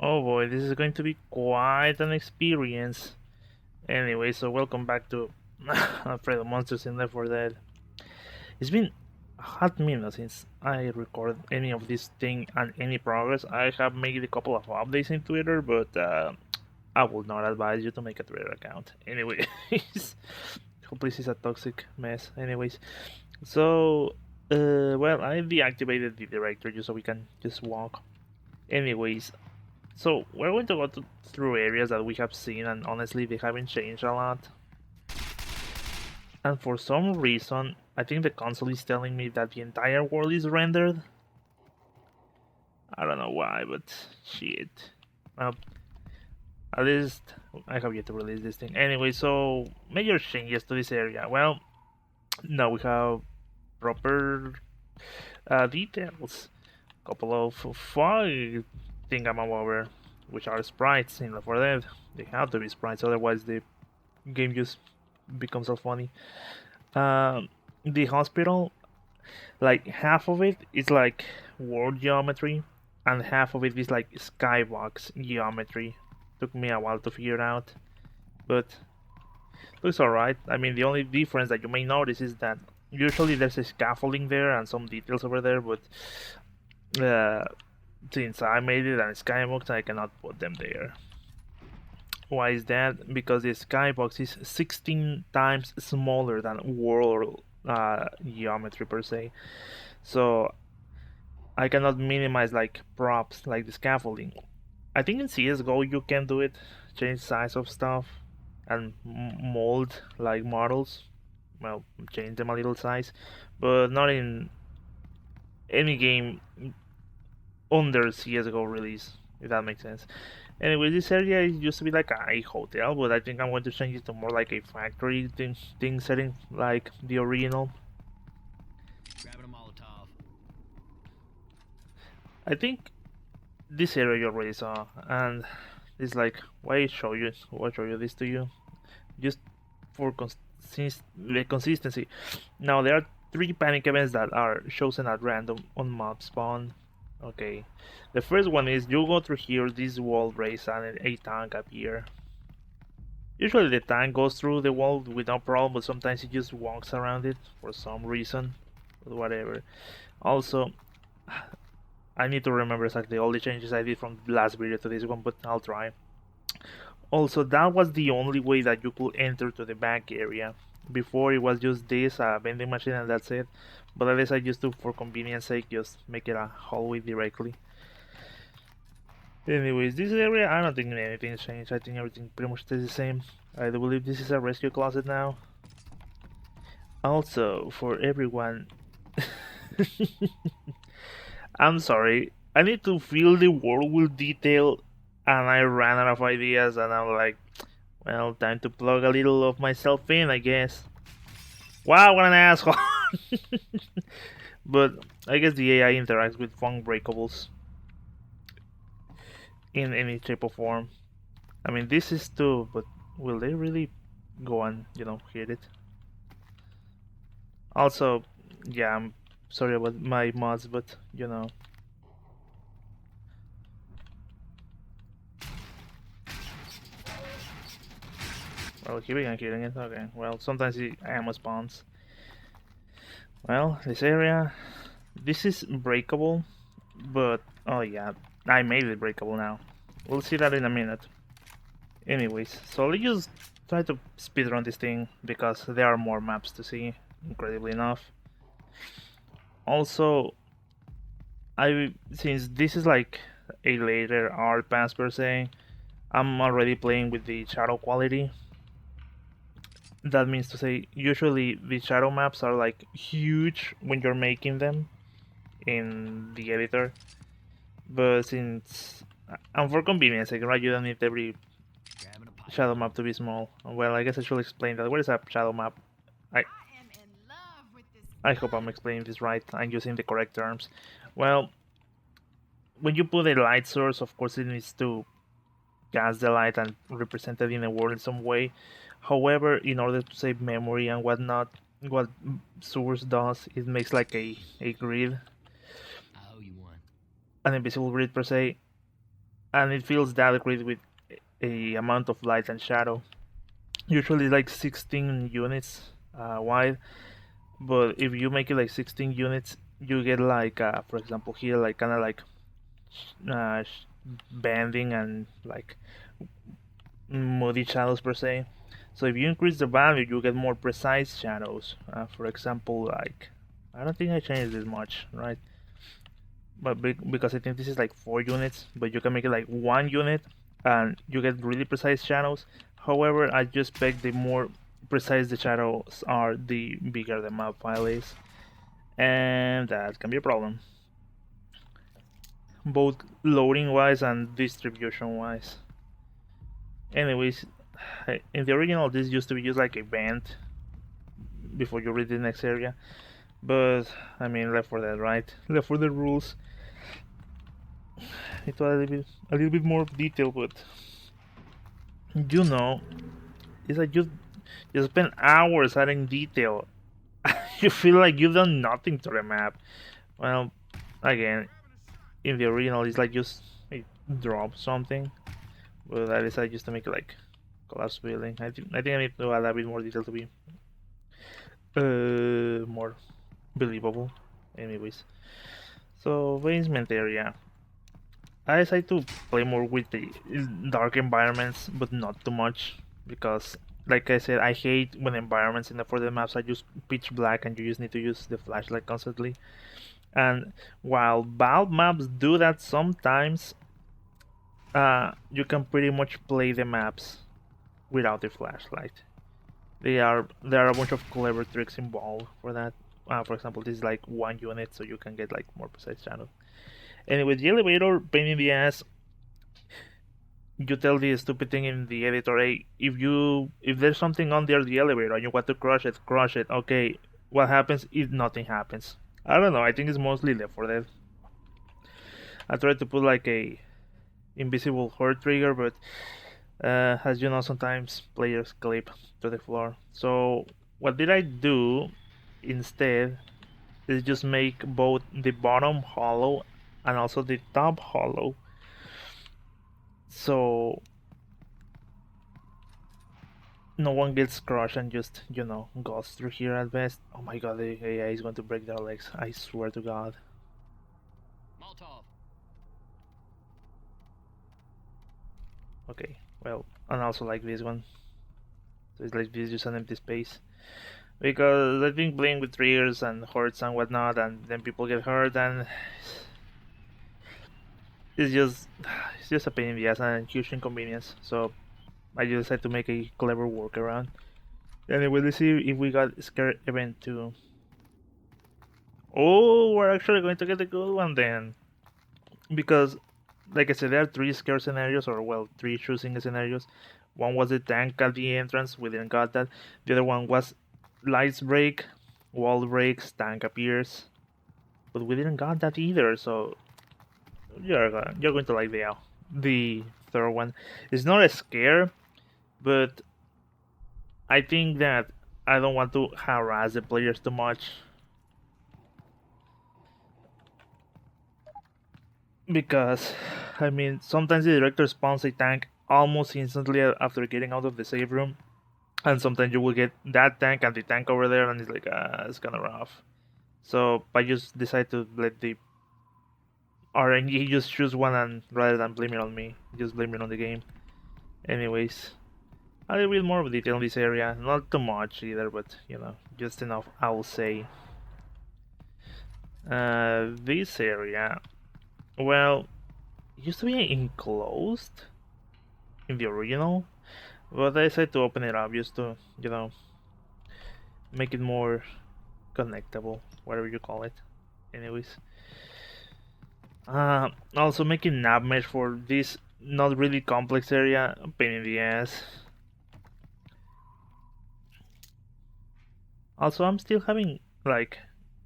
Oh boy, this is going to be quite an experience. Anyway, so welcome back to Alfredo Monsters in Left 4 Dead. It's been a hot minute since I record any of this thing and any progress. I have made a couple of updates in Twitter, but I would not advise you to make a Twitter account. Anyways, hope this is a toxic mess. Anyways, so well, I deactivated the director just so we can just walk. Anyways, so we're going to go through areas that we have seen, and honestly, they haven't changed a lot. And for some reason, I think the console is telling me that the entire world is rendered. I don't know why, but shit. Uh, at least I have yet to release this thing. Anyway, so major changes to this area. Well, now we have proper details. Couple of fog thingamabobber, which are sprites in Left 4 Dead. They have to be sprites, otherwise the game just becomes so funny. The hospital, like half of it is like world geometry, and half of it is like skybox geometry. Took me a while to figure it out, but looks alright. I mean, the only difference that you may notice is that usually there's a scaffolding there and some details over there, but uh, since I made it on skybox, I cannot put them there. Why is that? Because the skybox is 16 times smaller than world geometry per se. So I cannot minimize like props like the scaffolding. I think in CSGO you can do it, change size of stuff and mold like models. Well, change them a little size, but not in any game under CSGO release, if that makes sense. Anyway, this area used to be like a hotel, but I think I'm going to change it to more like a factory thing setting, like the original. Grabbing a Molotov. I think this area you already saw, and it's like, why show you this to you? Just for the consistency. Now there are 3 panic events that are chosen at random on map spawn. Okay, the first one is you go through here, this wall race, and a tank appear. Usually the tank goes through the wall with no problem, but sometimes it just walks around it for some reason. But whatever. Also, I need to remember exactly all the changes I did from the last video to this one, but I'll try. Also, that was the only way that you could enter to the back area. Before it was just this vending machine and that's it. But at least I used to, for convenience sake, just make it a hallway directly. Anyways, this area, I don't think anything changed. I think everything pretty much stays the same. I do believe this is a rescue closet now. Also, for everyone, I'm sorry. I need to fill the world with detail, and I ran out of ideas, and I'm like, well, time to plug a little of myself in, I guess. Wow, what an asshole! But I guess the AI interacts with funk breakables in any shape or form. I mean, this is too, but will they really go and, hit it? Also, yeah, I'm sorry about my mods, but Well, keeping on killing it, okay. Well, sometimes the ammo spawns. Well, this area, this is breakable, but, oh yeah, I made it breakable now. We'll see that in a minute. Anyways, so let's just try to speedrun this thing, because there are more maps to see, incredibly enough. Also, since this is like a later art pass per se, I'm already playing with the shadow quality. That means to say, usually the shadow maps are like huge when you're making them in the editor, but since and for convenience sake, right, you don't need every shadow map to be small. Well, I guess I should explain that. What is a shadow map? I I hope I'm explaining this right and using the correct terms. Well, when you put a light source, of course it needs to cast the light and represent it in a world in some way. However, in order to save memory and whatnot, what Source does, it makes like a grid, I owe you one. an invisible grid per se, and it fills that grid with a amount of light and shadow. Usually like 16 units wide, but if you make it like 16 units, you get like, for example here, like kind of like uh, bending and like muddy shadows per se. So if you increase the value, you get more precise shadows. For example, like, I don't think I changed this much, right? But because I think this is like 4 units, but you can make it like 1 unit, and you get really precise shadows. However, I just expect the more precise the shadows are, the bigger the map file is, and that can be a problem, both loading wise and distribution wise. Anyways, in the original, this used to be just like a vent before you read the next area, but I mean, Left 4 Dead, right? Left 4 Dead rules. It was a little bit more detail, but you know, it's like you spend hours adding detail. You feel like you've done nothing to the map. Well, again, in the original, it's like just drop something, but I decided just to make it like collapse building. I think I need to add a bit more detail to be more believable. Anyways, so basement area. I decided to play more with the dark environments, but not too much, because, like I said, I hate when environments in the 4D maps are just pitch black and you just need to use the flashlight constantly. And while Valve maps do that sometimes, you can pretty much play the maps without the flashlight. There are a bunch of clever tricks involved for that. For example, this is like 1 unit, so you can get like more precise channels. Anyway, the elevator, pain in the ass. You tell the stupid thing in the editor, hey, if there's something under the elevator and you want to crush it, crush it. Okay, what happens if nothing happens? I don't know. I think it's mostly Left 4 Dead. I tried to put like a invisible hurt trigger, but as you know, sometimes players clip to the floor. So what did I do instead is just make both the bottom hollow and also the top hollow. So no one gets crushed and just, goes through here at best. Oh my god, the AI is going to break their legs. I swear to god. Molotov. Okay, well, and also like this one. So it's like this, just an empty space. Because I think playing with triggers and hurts and whatnot, and then people get hurt, and it's just a pain in the ass and a huge inconvenience. So I just decided to make a clever workaround. Anyway, let's see if we got Scare Event 2. Oh, we're actually going to get a good one then. Because, like I said, there are 3 scare scenarios, or well, 3 choosing scenarios. One was the tank at the entrance, we didn't got that. The other one was lights break, wall breaks, tank appears. But we didn't got that either, so you're going to like the third one. It's not a scare, but I think that I don't want to harass the players too much. Because, I mean, sometimes the director spawns a tank almost instantly after getting out of the save room. And sometimes you will get that tank and the tank over there, and it's like, it's kind of rough. So I just decide to let the RNG just choose one, and rather than blame it on me, just blame it on the game. Anyways, a little bit more detail in this area. Not too much either, but just enough, I will say. This area, well, it used to be enclosed in the original, but I decided to open it up just to, make it more connectable, whatever you call it. Anyways, also making nav mesh for this not really complex area, pain in the ass. Also, I'm still having like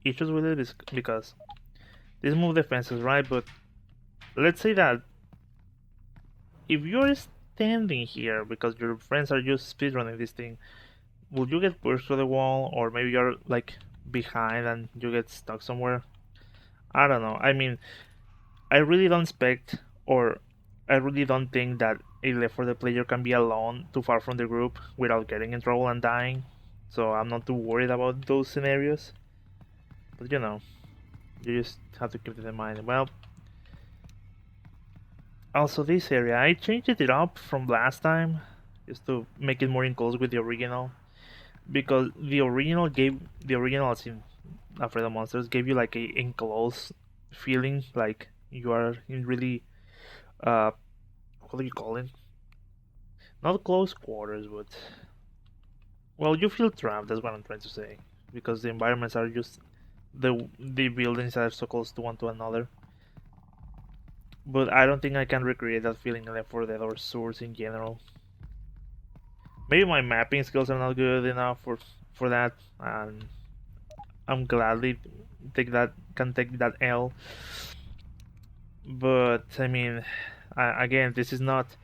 issues with it because this move defenses, right? But let's say that if you're standing here because your friends are just speedrunning this thing, would you get pushed to the wall, or maybe you're like behind and you get stuck somewhere? I don't know. I mean, I really don't expect, or I really don't think that a Left 4 Dead player can be alone too far from the group without getting in trouble and dying. So I'm not too worried about those scenarios. But you know, you just have to keep it in mind. Well, also this area, I changed it up from last time just to make it more in close with the original. Because the original as in Afraid of Monsters gave you like a enclosed feeling, like you are in really what do you call it? Not close quarters, but well, you feel trapped. That's what I'm trying to say, because the environments are just the buildings are so close to one to another. But I don't think I can recreate that feeling in Left 4 Dead or Source in general. Maybe my mapping skills are not good enough for that, and I'm gladly can take that L. But I mean, again, this is not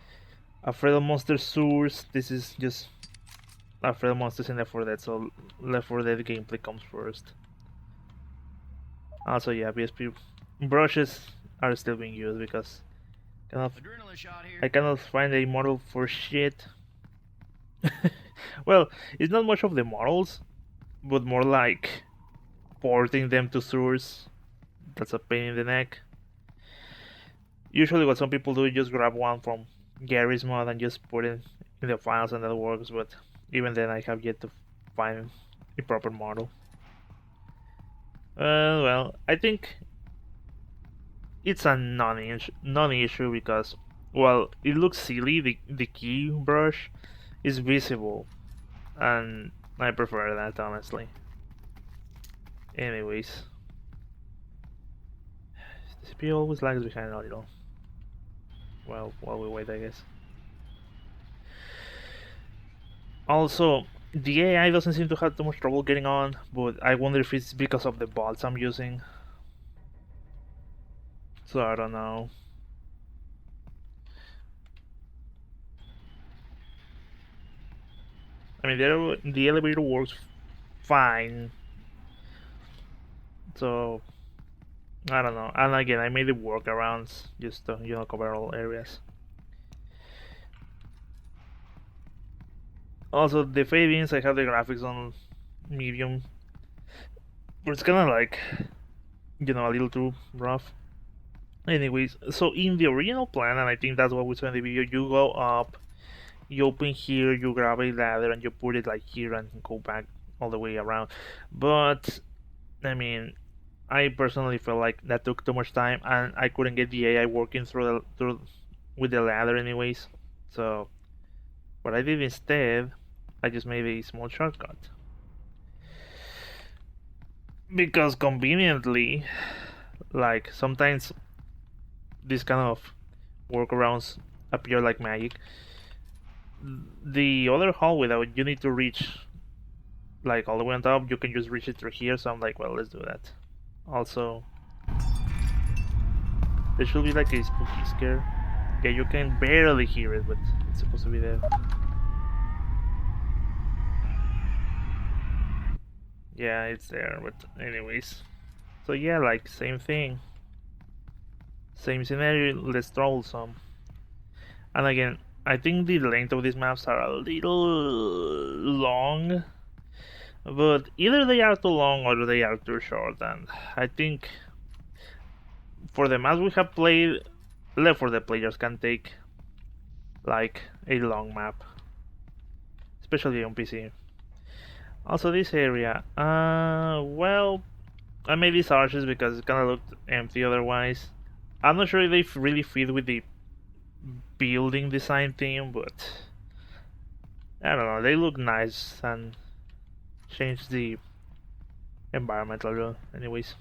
Afraid of Monsters Source. This is just Afraid of Monsters in Left 4 Dead. So Left 4 Dead gameplay comes first. Also, yeah, BSP brushes are still being used because Adrenaline shot here. I cannot find a model for shit. Well, it's not much of the models, but more like porting them to Source. That's a pain in the neck. Usually what some people do is just grab one from Gary's mod and just put it in the files and that works, but even then I have yet to find a proper model. Well, I think it's a non-issue because, well, it looks silly, the key brush is visible, and I prefer that, honestly. Anyways, the CPU always lags behind a little. Well, while we wait, I guess. Also, the AI doesn't seem to have too much trouble getting on, but I wonder if it's because of the bots I'm using. So I don't know. I mean, the elevator works fine. So I don't know. And again, I made the workarounds just to cover all areas. Also, the fade-ins, I have the graphics on medium, but it's kind of like a little too rough. Anyways, so in the original plan, and I think that's what we saw in the video, you go up, you open here, you grab a ladder, and you put it like here and go back all the way around. But I mean, I personally felt like that took too much time, and I couldn't get the AI working through with the ladder anyways. So what I did instead, I just made a small shortcut. Because conveniently, like sometimes these kind of workarounds appear like magic. The other hallway that you need to reach like all the way on top, you can just reach it through here, so I'm like, well, let's do that. Also, there should be like a spooky scare. Yeah, you can barely hear it, but it's supposed to be there. Yeah, it's there, but anyways. So yeah, like same thing. Same scenario, let's troll some. And again, I think the length of these maps are a little long. But either they are too long or they are too short, and I think for the maps we have played, Left 4 Dead players can take like a long map, especially on PC. Also this area, well, I made these arches because it kind of looked empty otherwise. I'm not sure if they really fit with the building design theme, but I don't know, they look nice and change the environment a little. Anyways,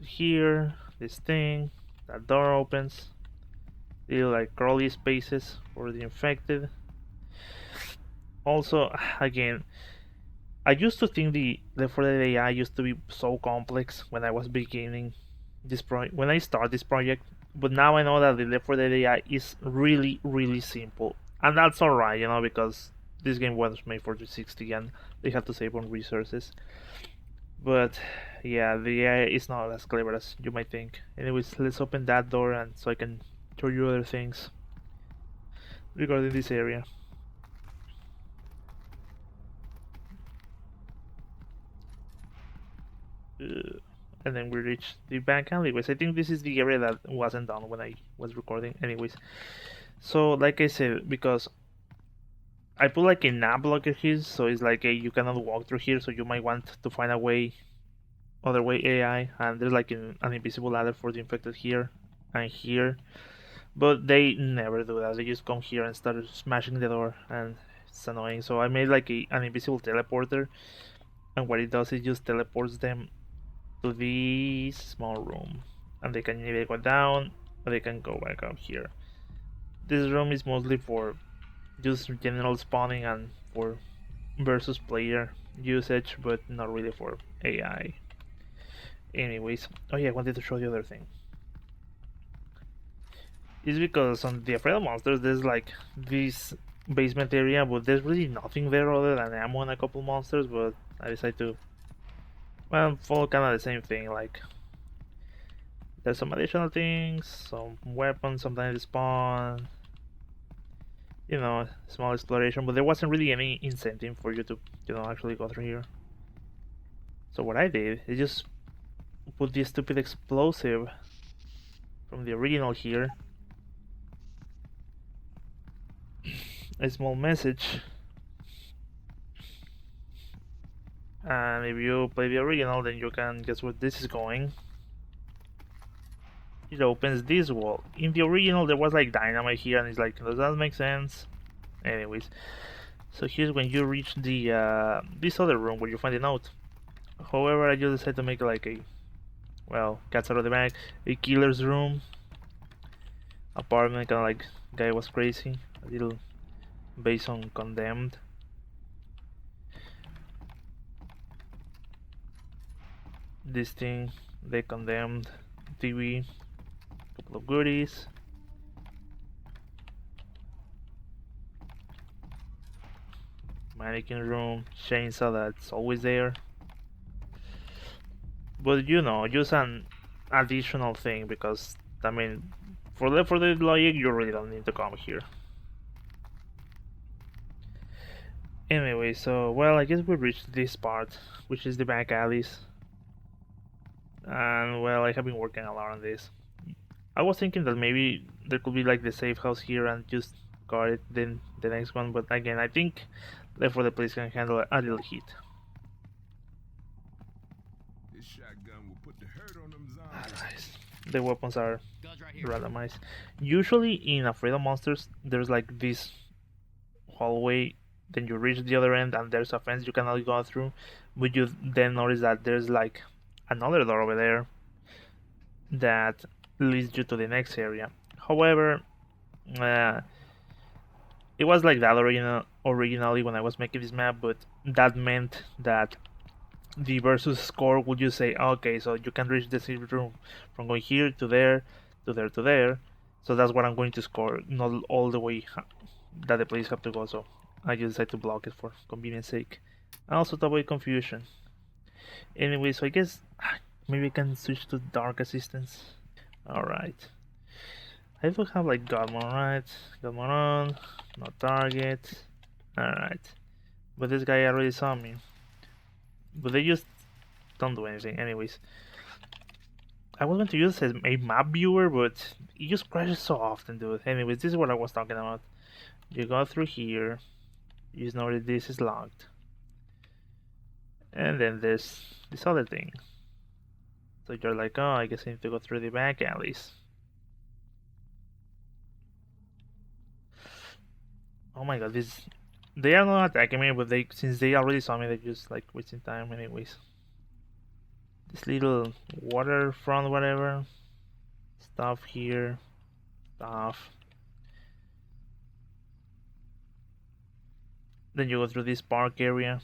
here, this thing, that door opens. Little like crawly spaces for the infected. Also, again, I used to think the Left 4 Dead AI used to be so complex when I was beginning this project, when I started this project. But now I know that the Left 4 Dead AI is really, really simple, and that's alright, because this game was made for 360 and they have to save on resources. But yeah, the AI is not as clever as you might think. Anyways, let's open that door and so I can show you other things regarding this area. And then we reach the back alleyways. I think this is the area that wasn't done when I was recording. Anyways, so like I said, because I put like a nav blocker here, so it's like you cannot walk through here, so you might want to find a way, other way AI, and there's like an invisible ladder for the infected here and here, but they never do that. They just come here and start smashing the door, and it's annoying. So I made like an invisible teleporter, and what it does is just teleports them to this small room, and they can either go down or they can go back up here. This room is mostly for just general spawning and for versus player usage, but not really for AI. Anyways, oh yeah, I wanted to show the other thing. It's because on the Afraid of Monsters there's like this basement area, but there's really nothing there other than ammo and a couple monsters, but I decided to, well, follow kind of the same thing. Like, there's some additional things, some weapons, sometimes they spawn, you know, small exploration, but there wasn't really any incentive for you to, you know, actually go through here. So what I did is just put this stupid explosive from the original here, a small message, and if you play the original, then you can guess where this is going. It opens this wall. In the original there was like dynamite here, and it's like, does that make sense? Anyways, so here's when you reach the this other room where you find the note. However, I just decided to make like a, well, cats out of the bag, a killer's room, apartment, kind of like guy was crazy, a little based on Condemned. This thing, they Condemned, TV, couple of goodies. Mannequin room, chainsaw that's always there. But you know, just an additional thing, because I mean, for the logic, you really don't need to come here. Anyway, so, well, I guess we reached this part, which is the back alleys. And, well, I have been working a lot on this. I was thinking that maybe there could be like the safe house here and just guard it, then the next one, but again, I think L4D place can handle a little heat. This shotgun will put the hurt on them zombies. Nice. The weapons are Guns right here. randomized. Usually in Afraid of Monsters, there's like this hallway, then you reach the other end and there's a fence you cannot go through, but you then notice that there's like another door over there that leads you to the next area. However, it was like that originally when I was making this map, but that meant that the versus score would just say, okay, so you can reach the secret room from going here to there, to there, to there. So that's what I'm going to score, not all the way that the players have to go. So I just decided to block it for convenience sake, and also to avoid confusion. Anyway, so I guess maybe I can switch to Dark Assistance. Alright. I do have like Godmon, right? Godmon on, no target. Alright. But this guy already saw me. But they just don't do anything. Anyways. I was going to use a map viewer, but it just crashes so often, dude. Anyways, this is what I was talking about. You go through here. You just know that this is locked. And then there's this other thing. So you're like, oh, I guess I need to go through the back alleys. Oh my god, they are not attacking me, but since they already saw me, they're just like wasting time anyways. This little waterfront, whatever. Stuff here. Stuff. Then you go through this park area.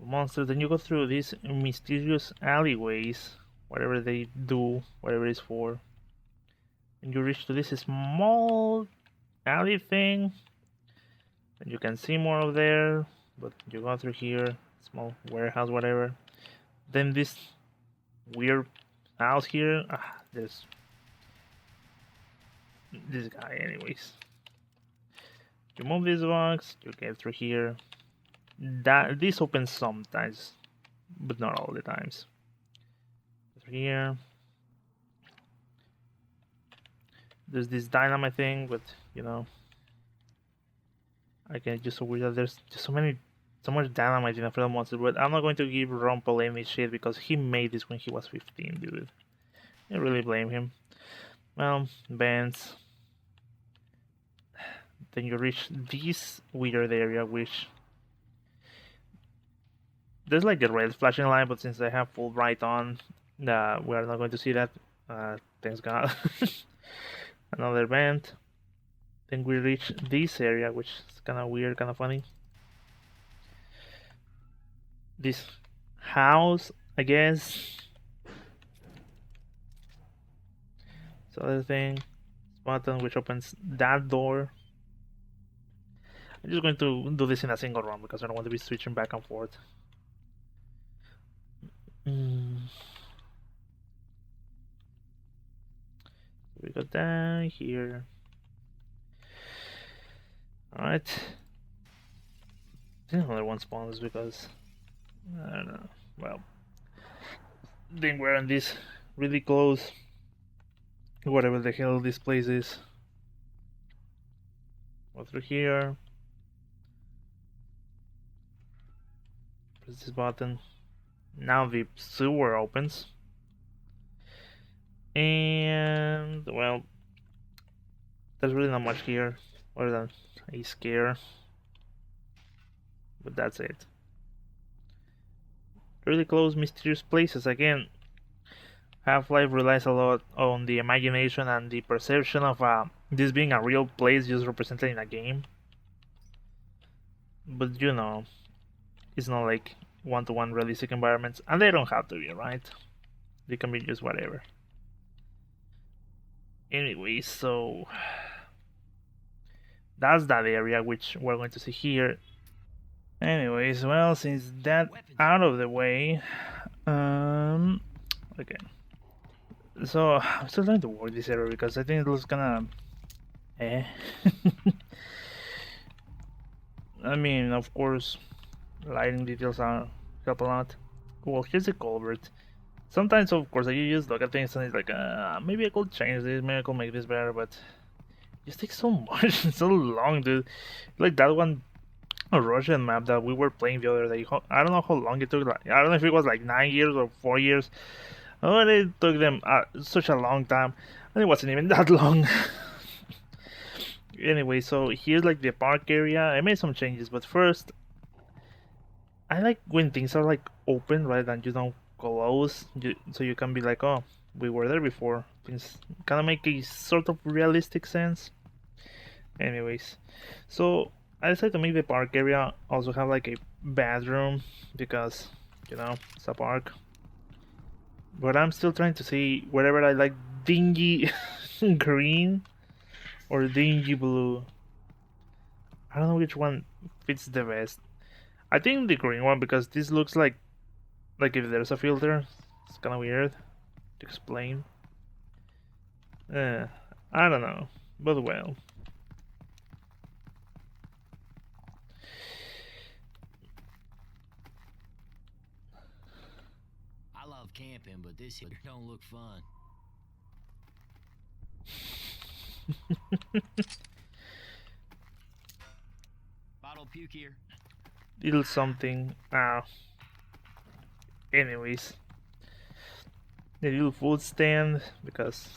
Monsters, then you go through these mysterious alleyways, whatever they do, whatever it's for, and you reach to this small alley thing, and you can see more of there, but you go through here, small warehouse, whatever. Then this weird house here. There's this guy, anyways. You move this box, you get through here. This opens sometimes, but not all the times. Through here. There's this dynamite thing, but you know, I can just so weird that there's just so much dynamite in a Freedom Monster. But I'm not going to give Rumpel any shit because he made this when he was 15, dude. I really blame him. Well, bands. Then you reach this weird area, which there's like a red flashing light, but since I have full bright on, we are not going to see that. Thanks God. Another vent. Then we reach this area, which is kind of weird, kind of funny. This house, I guess. This other thing. This button which opens that door. I'm just going to do this in a single run because I don't want to be switching back and forth. We go down here. Alright. I think another one spawns because I don't know. Well, I think we're on this really close. Whatever the hell this place is. Go through here. Press this button. Now the sewer opens. And well, there's really not much here other than a scare. But that's it. Really close, mysterious places. Again, Half-Life relies a lot on the imagination and the perception of this being a real place just represented in a game. But you know, it's not like one-to-one realistic environments, and they don't have to be, right? They can be just whatever. Anyway, so that's that area which we're going to see here. Anyways, well, since that out of the way, okay. So I'm still trying to work this area because I think it looks kinda I mean, of course, lighting details help a lot. Well, here's the culvert. Sometimes, of course, you just look at things and it's like, maybe I could change this, maybe I could make this better, but it just takes so much, so long, dude. Like that one Russian map that we were playing the other day. I don't know how long it took. Like, I don't know if it was like 9 years or 4 years. Oh, it took them such a long time, and it wasn't even that long. Anyway, so here's like the park area. I made some changes, but first, I like when things are like open rather than close, so you can be like, oh, we were there before. Things kind of make a sort of realistic sense. Anyways, so I decided to make the park area also have like a bathroom because, you know, it's a park. But I'm still trying to see whether I like dingy green or dingy blue. I don't know which one fits the best. I think the green one because this looks like if there's a filter. It's kind of weird to explain. I don't know, but well. I love camping, but this here don't look fun. Bottle puke here. Little something. Anyways, the little food stand because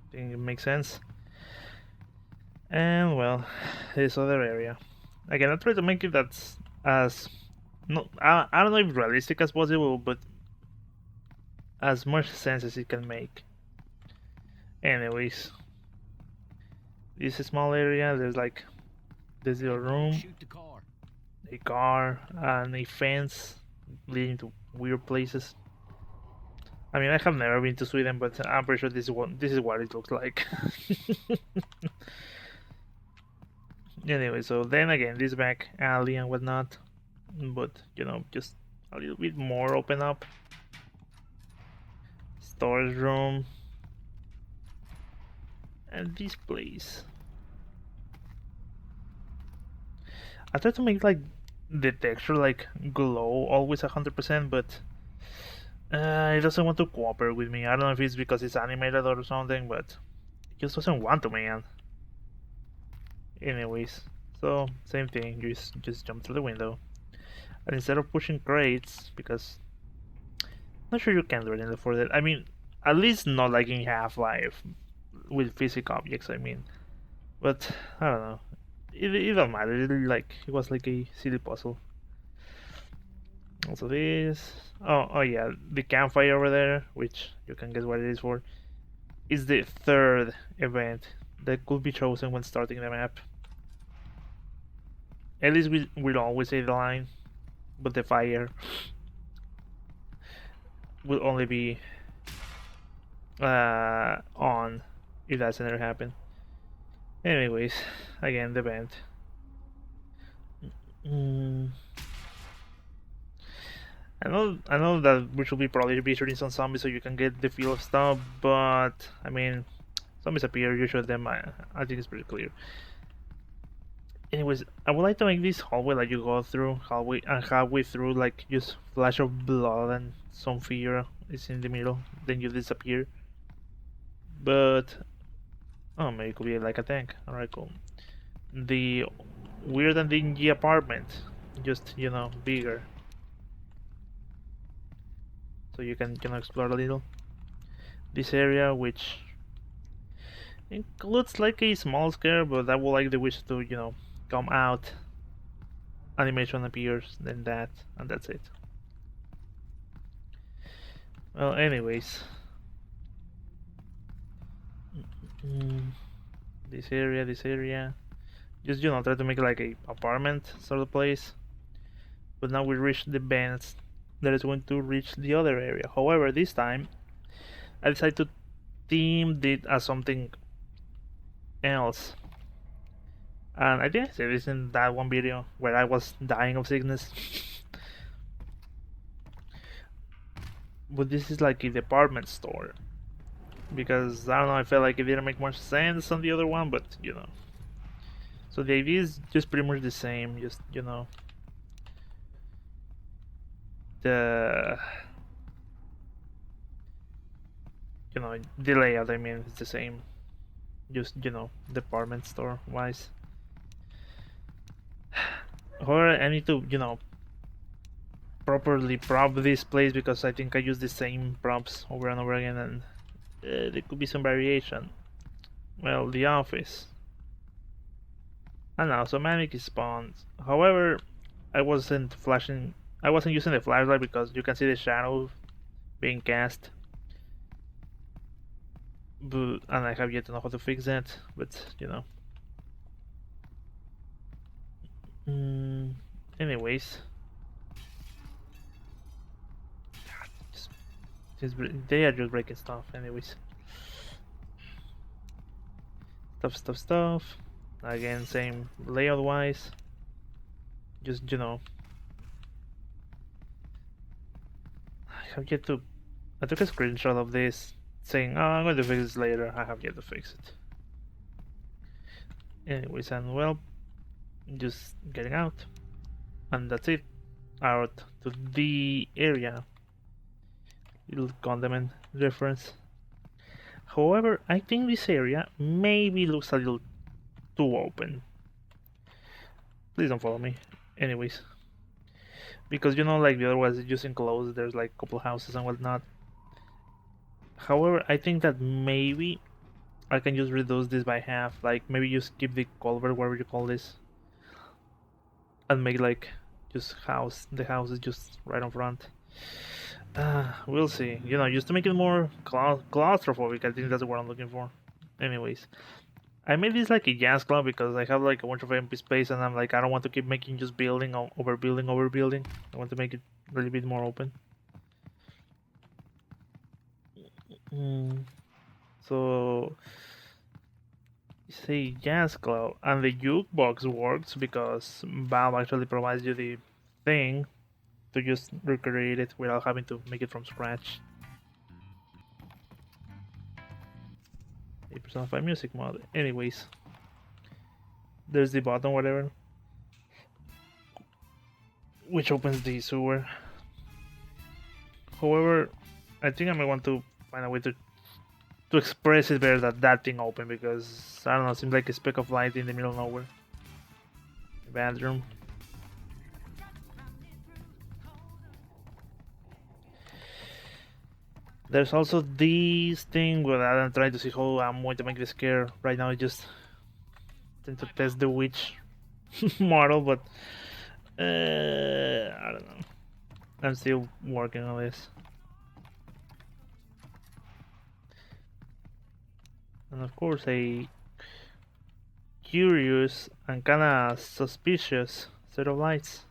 I think it makes sense. And well, this other area. Again, I try to make it that's as I don't know if realistic as possible, but as much sense as it can make. Anyways, this small area. There's like this little room, Shoot the car. a car, and a fence leading to weird places. I mean, I have never been to Sweden, but I'm pretty sure this is what it looks like. Anyway, so then again, this back alley and whatnot, but you know, just a little bit more open up. Storage room. And this place. I try to make like the texture like glow always 100%, but it doesn't want to cooperate with me. I don't know if it's because it's animated or something, but it just doesn't want to, man. Anyways, so same thing. Just jump through the window, and instead of pushing crates, because I'm not sure you can do it in the 4D. I mean, at least not like in Half-Life with physical objects. I mean, but I don't know. It don't matter. It was like a silly puzzle. Also this. Oh yeah, the campfire over there, which you can guess what it is for, is the third event that could be chosen when starting the map. At least we'll always say the line, but the fire will only be on if that's never happen. Anyways, again the event. I know that we should be probably be shooting some zombies so you can get the feel of stuff, but I mean, zombies appear, you shoot them. I think it's pretty clear. Anyways, I would like to make this hallway like you go through halfway through, like just flash of blood and some figure is in the middle, then you disappear. But oh, maybe it could be like a tank. Alright, cool. The weird and dingy apartment, just bigger, so you can explore a little this area, which includes like a small scare, but I would like the wish to come out. Animation appears, then that, and that's it. Well, anyways, this area, just try to make like a apartment sort of place. But now we reach the bends that is going to reach the other area. However, this time I decided to theme it as something else. And I think I said this in that one video where I was dying of sickness. But this is like a department store. Because, I don't know, I felt like it didn't make much sense on the other one, but So the idea is just pretty much the same, just, the the layout, I mean, it's the same. Just, department store wise. However, I need to, properly prop this place because I think I use the same props over and over again, and there could be some variation. Well, the office. And also manic spawns. However, I wasn't using the flashlight because you can see the shadow being cast. And I have yet to know how to fix that, but anyways, they are just breaking stuff. Anyways, stuff. Again, same layout wise. Just I have yet to. I took a screenshot of this saying, "Oh, I'm going to fix this later." I have yet to fix it. Anyways, and well, just getting out, and that's it. Out to the area. Little condiment reference. However, I think this area maybe looks a little too open. Please don't follow me. Anyways, because like the other ones, it's just enclosed. There's like a couple houses and whatnot. However, I think that maybe I can just reduce this by half. Like maybe just keep the culvert, whatever you call this, and make like just the house is just right in front. We'll see. Just to make it more claustrophobic. I think that's what I'm looking for. Anyways, I made this like a jazz club because I have like a bunch of empty space, and I'm like, I don't want to keep making just building over building. I want to make it a little bit more open. So say jazz club, and the jukebox works because Valve actually provides you the thing. to just recreate it without having to make it from scratch. 8% of my music mod. Anyways, there's the button, whatever, which opens the sewer. However, I think I might want to find a way to express it better that that thing open, because I don't know, it seems like a speck of light in the middle of nowhere. Bathroom. There's also this thing where I'm trying to see how I'm going to make this scare. Right now I just tend to test the witch model, but I don't know. I'm still working on this. And of course a curious and kinda suspicious set of lights.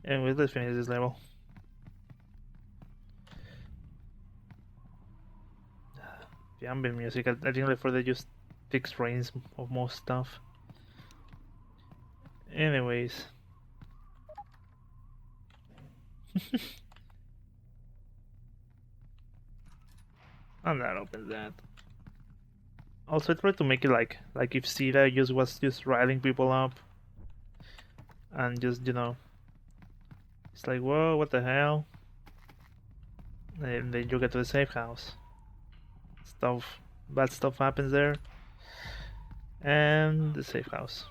Anyway, let's finish this level. The ambient music, I think L4D just takes reins of most stuff. Anyways. And that opens that. Also, I tried to make it like if Sida just was just riling people up, and just it's like, whoa, what the hell? And then you get to the safe house. Bad stuff happens there, and the safe house.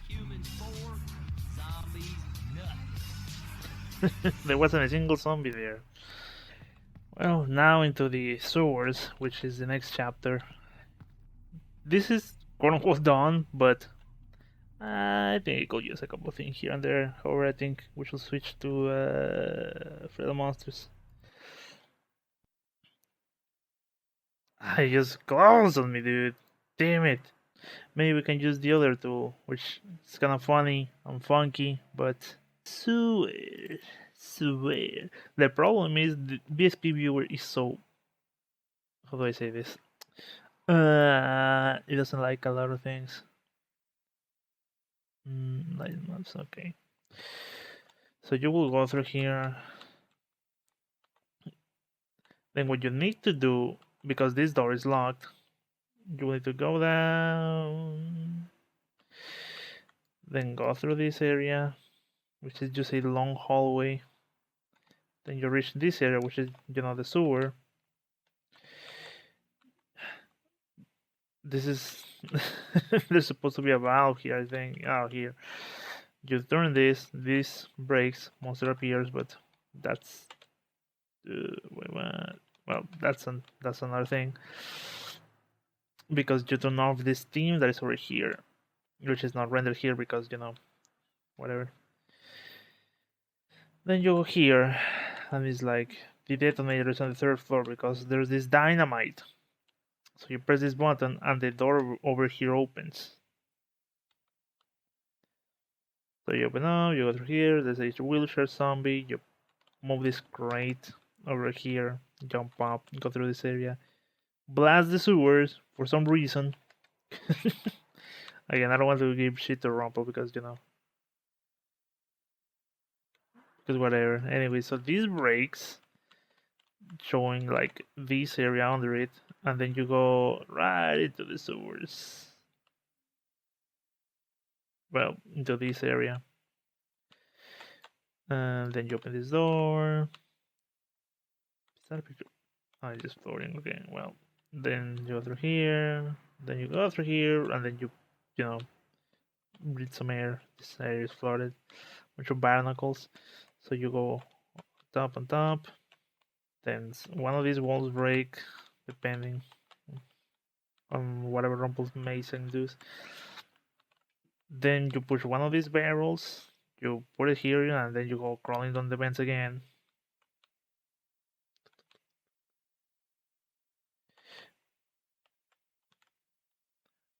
Humans 4, zombies nuts. There wasn't a single zombie there. Well, now into the sewers, which is the next chapter. This is quote unquote done, but I think it could use a couple of things here and there. However, I think we should switch to Freedom Monsters. I just closed on me, dude. Damn it. Maybe we can use the other tool, which is kind of funny and funky, but swear. The problem is the BSP viewer is so. How do I say this? It doesn't like a lot of things. Light maps, okay. So you will go through here. Then what you need to do, because this door is locked, you need to go down, then go through this area, which is just a long hallway. Then you reach this area, which is the sewer. This is there's supposed to be a valve here, I think. Oh, here. You turn this breaks, monster appears, but that's wait, what? Well, that's another thing, because you turn off this steam that is over here, which is not rendered here because whatever. Then you go here, and it's like the detonator is on the 3rd floor because there's this dynamite. So you press this button and the door over here opens. So you open up, you go through here, there's a wheelchair zombie, you move this crate over here, jump up, go through this area, blast the sewers for some reason. Again, I don't want to give shit to Rumple because because whatever. Anyway, so these breaks showing like this area under it, and then you go right into the sewers. Well, into this area. And then you open this door. Is that a picture? Oh, it's just floating. Okay, well, then you go through here, then you go through here, and then you breathe some air. This area is flooded. Bunch of barnacles. So you go top and top. Then one of these walls break, depending on whatever Rumple's Mason does. Then you push one of these barrels, you put it here, and then you go crawling down the vents again.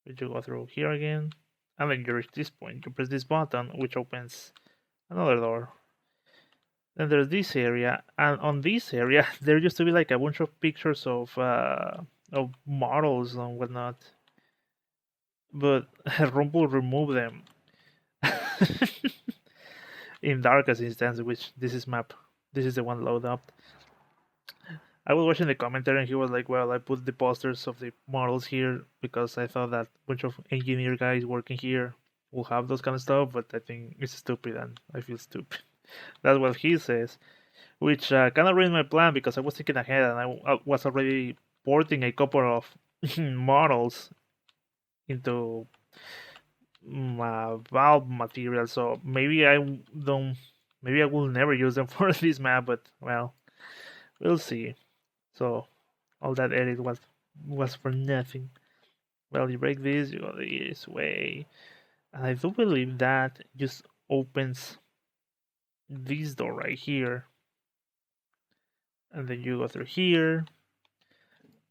You go through here again, and then you reach this point. You press this button, which opens another door. Then there's this area, and on this area there used to be like a bunch of pictures of models and whatnot. but Rumble removed them in darkest instance, which this is map. This is the one load up. I was watching the commentary and he was like, "Well, I put the posters of the models here because I thought that a bunch of engineer guys working here will have those kind of stuff, but I think it's stupid and I feel stupid." That's what he says, which kind of ruined my plan because I was thinking ahead and I was already porting a couple of models into valve material, so maybe I will never use them for this map, but well, we'll see. So all that edit was for nothing. Well, you break this, you go this way, and I do believe that just opens this door right here, and then you go through here,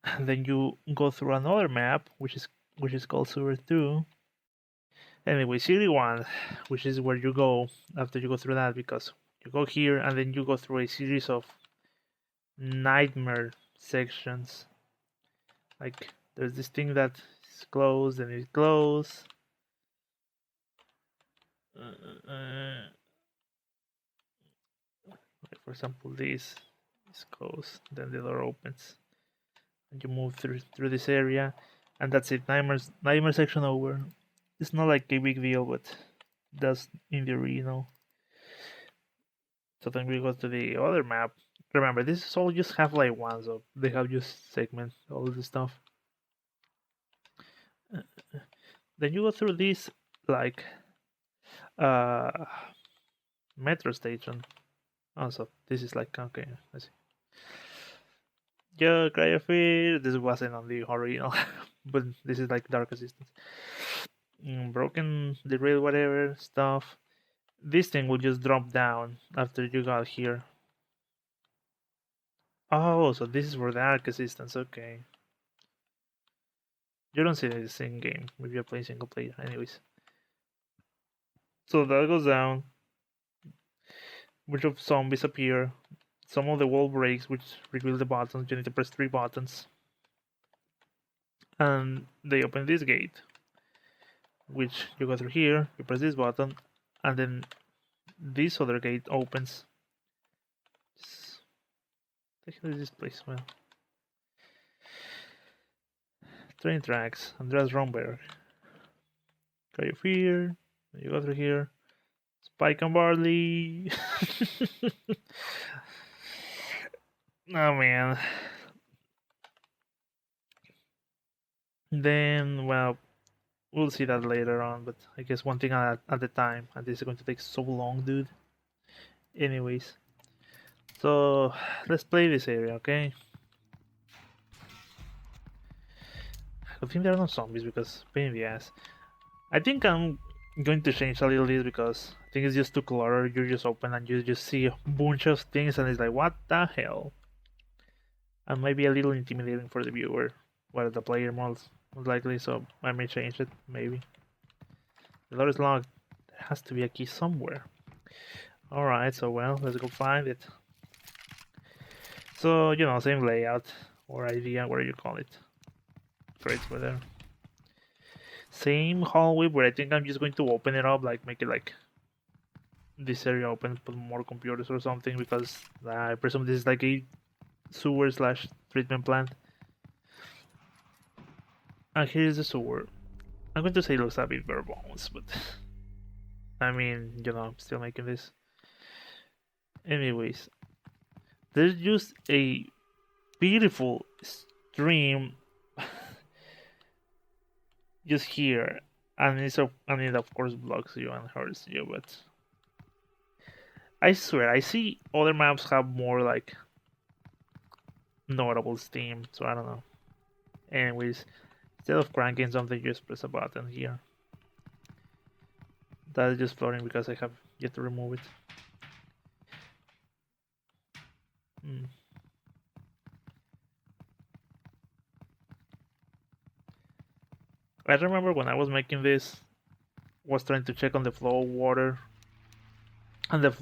and then you go through another map, which is called Sewer 2. Anyway, City 1, which is where you go after you go through that, because you go here and then you go through a series of nightmare sections. Like there's this thing that is closed and it's closed. Like for example, this is closed, then the door opens, and you move through this area, and that's it. Nightmare section over. It's not like a big deal, but that's in the So then we go to the other map. Remember, this is all just half-life 1, so they have just segment all of this stuff. Then you go through this like metro station. Also, this is like okay, I see. Yeah, Cryophyr. This wasn't on the original, but this is like Dark Assistance. Broken the rail, whatever stuff. This thing will just drop down after you got here. Oh, so this is for the Arc Assistance, okay. You don't see this in game if you're playing single player, anyways. So that goes down. A bunch of zombies appear. Some of the wall breaks, which reveal the buttons. You need to press 3 buttons. And they open this gate, which you go through here, you press this button, and then this other gate opens. What the hell is this place? Well, train tracks, Andreas Romberg. Cryophyr, you go through here. Spike and Barley. Oh man. Then, well, we'll see that later on, but I guess one thing at the time, and this is going to take so long, dude. Anyways, so let's play this area, okay? I think there are no zombies because pain in the ass. I think I'm going to change a little this because I think it's just too cluttered. You just open and you just see a bunch of things and it's like, what the hell? And might be a little intimidating for the viewer, or the player most likely, so I may change it, maybe. The door is locked. There has to be a key somewhere. Alright, so well, let's go find it. So, you know, same layout or idea, whatever you call it. Great for there. Same hallway, but I think I'm just going to open it up, like make it like this area open, put more computers or something, because I presume this is like a sewer slash treatment plant. And here is the sewer. I'm going to say it looks a bit bare bones, but I mean, you know, I'm still making this. Anyways, there's just a beautiful stream just here, and it of course blocks you and hurts you, but I swear I see other maps have more like notable steam, so I don't know. Anyways, instead of cranking something, just press a button here. That is just floating because I have yet to remove it. I remember when I was making this, was trying to check on the flow of water, and the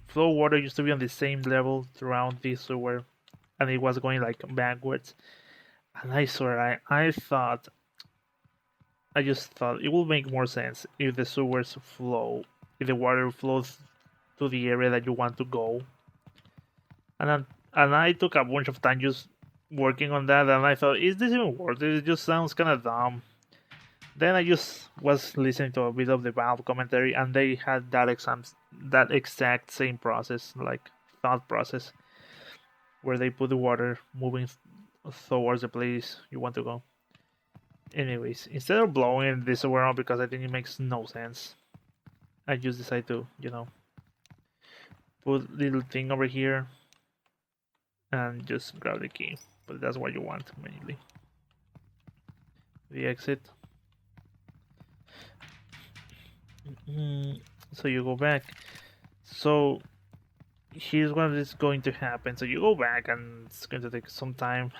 flow of water used to be on the same level throughout the sewer, and it was going like backwards. And I swear, I thought I just thought it would make more sense if the sewers flow, if the water flows to the area that you want to go. And I took a bunch of time just working on that, and I thought, is this even worth it? It just sounds kind of dumb. Then I just was listening to a bit of the Valve commentary, and they had that exact same process, like thought process, where they put the water moving towards the place you want to go. Anyways, instead of blowing this around because I think it makes no sense, I just decided to, put little thing over here and just grab the key. But that's what you want mainly. The exit. So you go back. So here's what is going to happen. So you go back and it's going to take some time.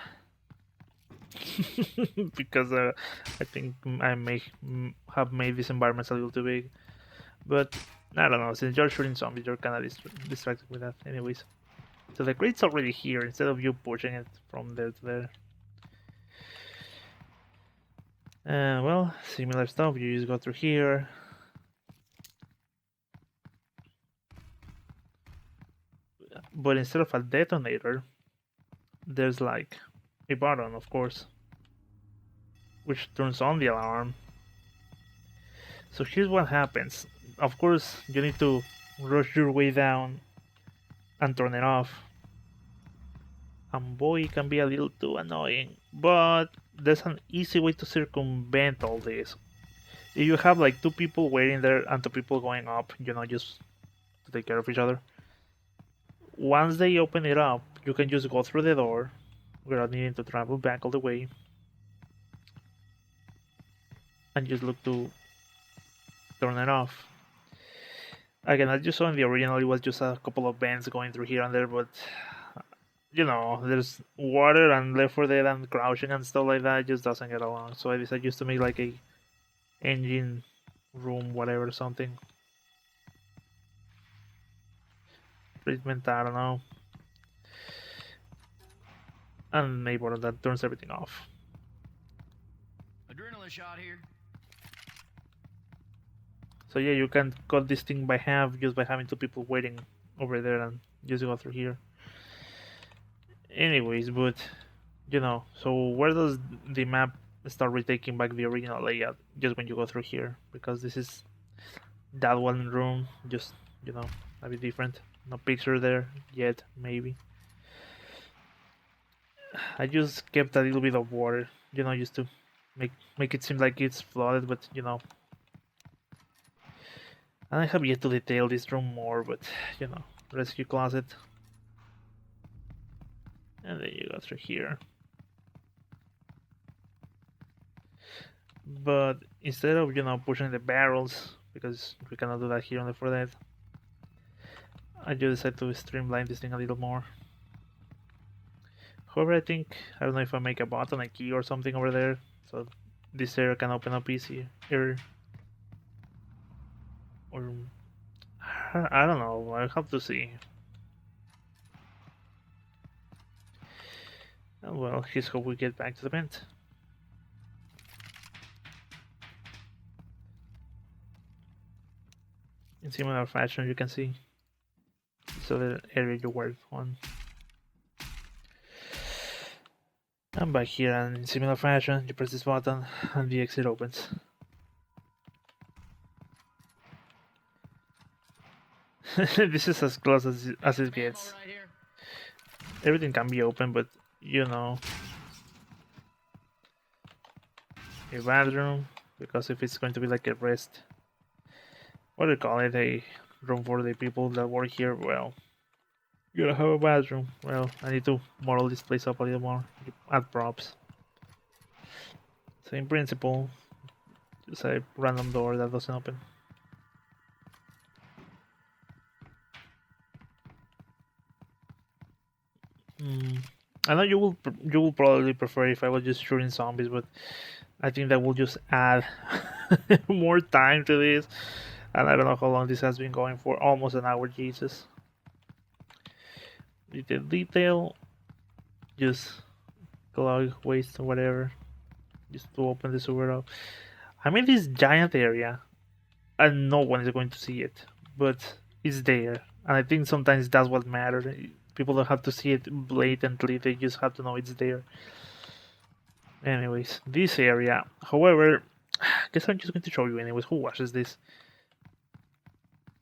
Because I think I may have made this environment a little too big. But I don't know, since you're shooting zombies, you're kind of distracted with that. Anyways. So the crate's already here instead of you pushing it from there to there. Well, similar stuff. You just go through here. But instead of a detonator, there's like a button, of course, which turns on the alarm. So here's what happens. Of course, you need to rush your way down and turn it off. And boy, it can be a little too annoying, but there's an easy way to circumvent all this. If you have like two people waiting there and two people going up, just to take care of each other. Once they open it up, you can just go through the door without needing to travel back all the way. And just look to turn it off. Again, as you saw in the original, it was just a couple of vents going through here and there, but there's water and L4D and crouching and stuff like that. It just doesn't get along. So I decided just to make like a engine room, whatever, something. Treatment, I don't know. And maybe that turns everything off. Adrenaline shot here. So yeah, you can cut this thing by half just by having two people waiting over there and just go through here. Anyways, but so where does the map start retaking back the original layout? Just when you go through here, because this is that one room, just a bit different. No picture there yet, maybe. I just kept a little bit of water, just to make it seem like it's flooded, but I have yet to detail this room more, but rescue closet. And then you go through here. But instead of pushing the barrels, because we cannot do that here on the L4D, I just decided to streamline this thing a little more. However, I don't know if I make a button, a key or something over there, so this area can open up easier. Or I don't know, I'll have to see. Well, here's how we get back to the vent. In similar fashion, you can see so the area you work on. And back here, and in similar fashion, you press this button and the exit opens. This is as close as it gets. Everything can be open, but a bathroom, because if it's going to be like a rest, what do you call it, a room for the people that work here, well, you gotta have a bathroom. Well, I need to model this place up a little more, add props. So in principle, just a random door that doesn't open. I know you will probably prefer if I was just shooting zombies, but I think that will just add more time to this. And I don't know how long this has been going for. Almost an hour, Jesus. Detail. Just clog, waste, or whatever. Just to open the sewer up. I made this giant area and no one is going to see it, but it's there. And I think sometimes that's what matters. People don't have to see it blatantly, they just have to know it's there. Anyways, this area, however, I guess I'm just going to show you anyways. Who watches this?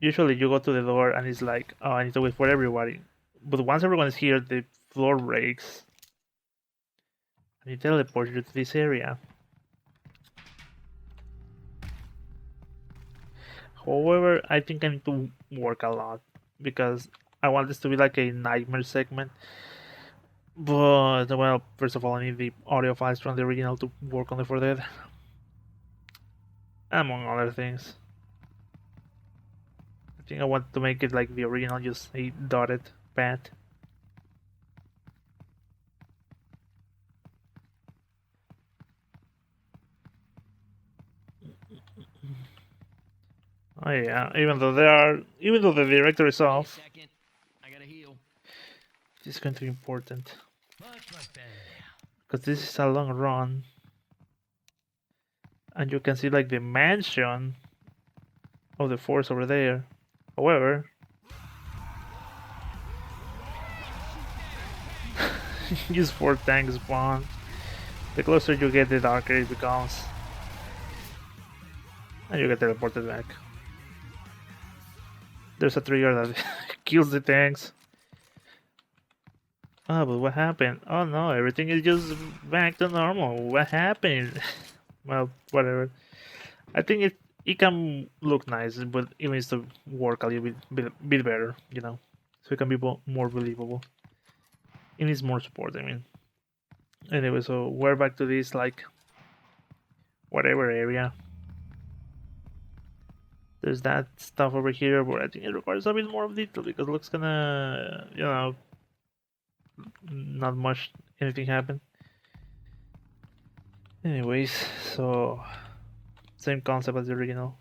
Usually you go to the door and it's like, oh, I need to wait for everybody. But once everyone is here, the floor breaks. And it teleports you to this area. However, I think I need to work a lot because I want this to be like a nightmare segment. But, well, first of all, I need the audio files from the original to work on the 4 Dead. Among other things. I think I want to make it like the original, just a dotted path. Oh yeah, even though the director is off, Second. I gotta heal. this is going to be important. Much better now. Because this is a long run. And you can see like the mansion of the force over there. However, use 4 tanks spawn. The closer you get, the darker it becomes. And you get teleported back. There's a trigger that kills the tanks. Oh, but what happened? Oh no, everything is just back to normal. What happened? Well, whatever. I think it can look nice, but it needs to work a little bit better, you know, so it can be more believable. It needs more support, I mean. Anyway, so we're back to this like whatever area. There's that stuff over here, but I think it requires a bit more of detail because it looks kinda, you know, not much anything happened. Anyways, so same concept as the original.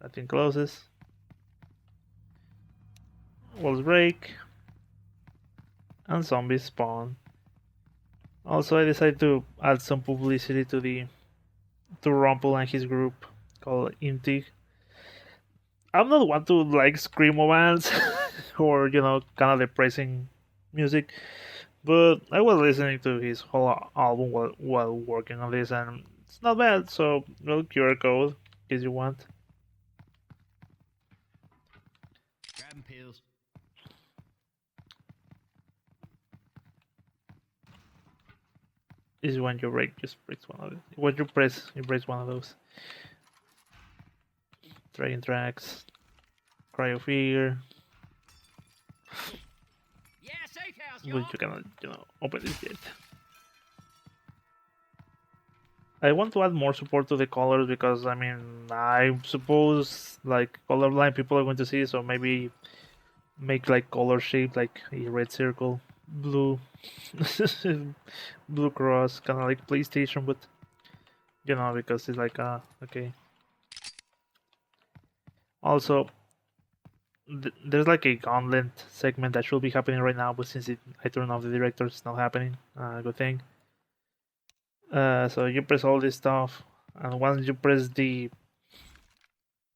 That thing closes. Walls break. And zombies spawn. Also, I decided to add some publicity to Rumple and his group called Intig. I'm not one to like screamo bands or kind of depressing music, but I was listening to his whole album while working on this, and it's not bad. So, QR code in case you want. Grabbing pills. This is when you break, just breaks one of it. When you breaks one of those. Dragon tracks, cryo figure. Yeah, safe house, But y'all. you cannot, open this yet. I want to add more support to the colors because I suppose like colorblind people are going to see, so maybe make like color shape like a red circle, blue, blue cross, kind of like PlayStation, but because it's like okay. Also, there's like a gauntlet segment that should be happening right now, but since I turned off the director, it's not happening. Good thing. So you press all this stuff, and once you press the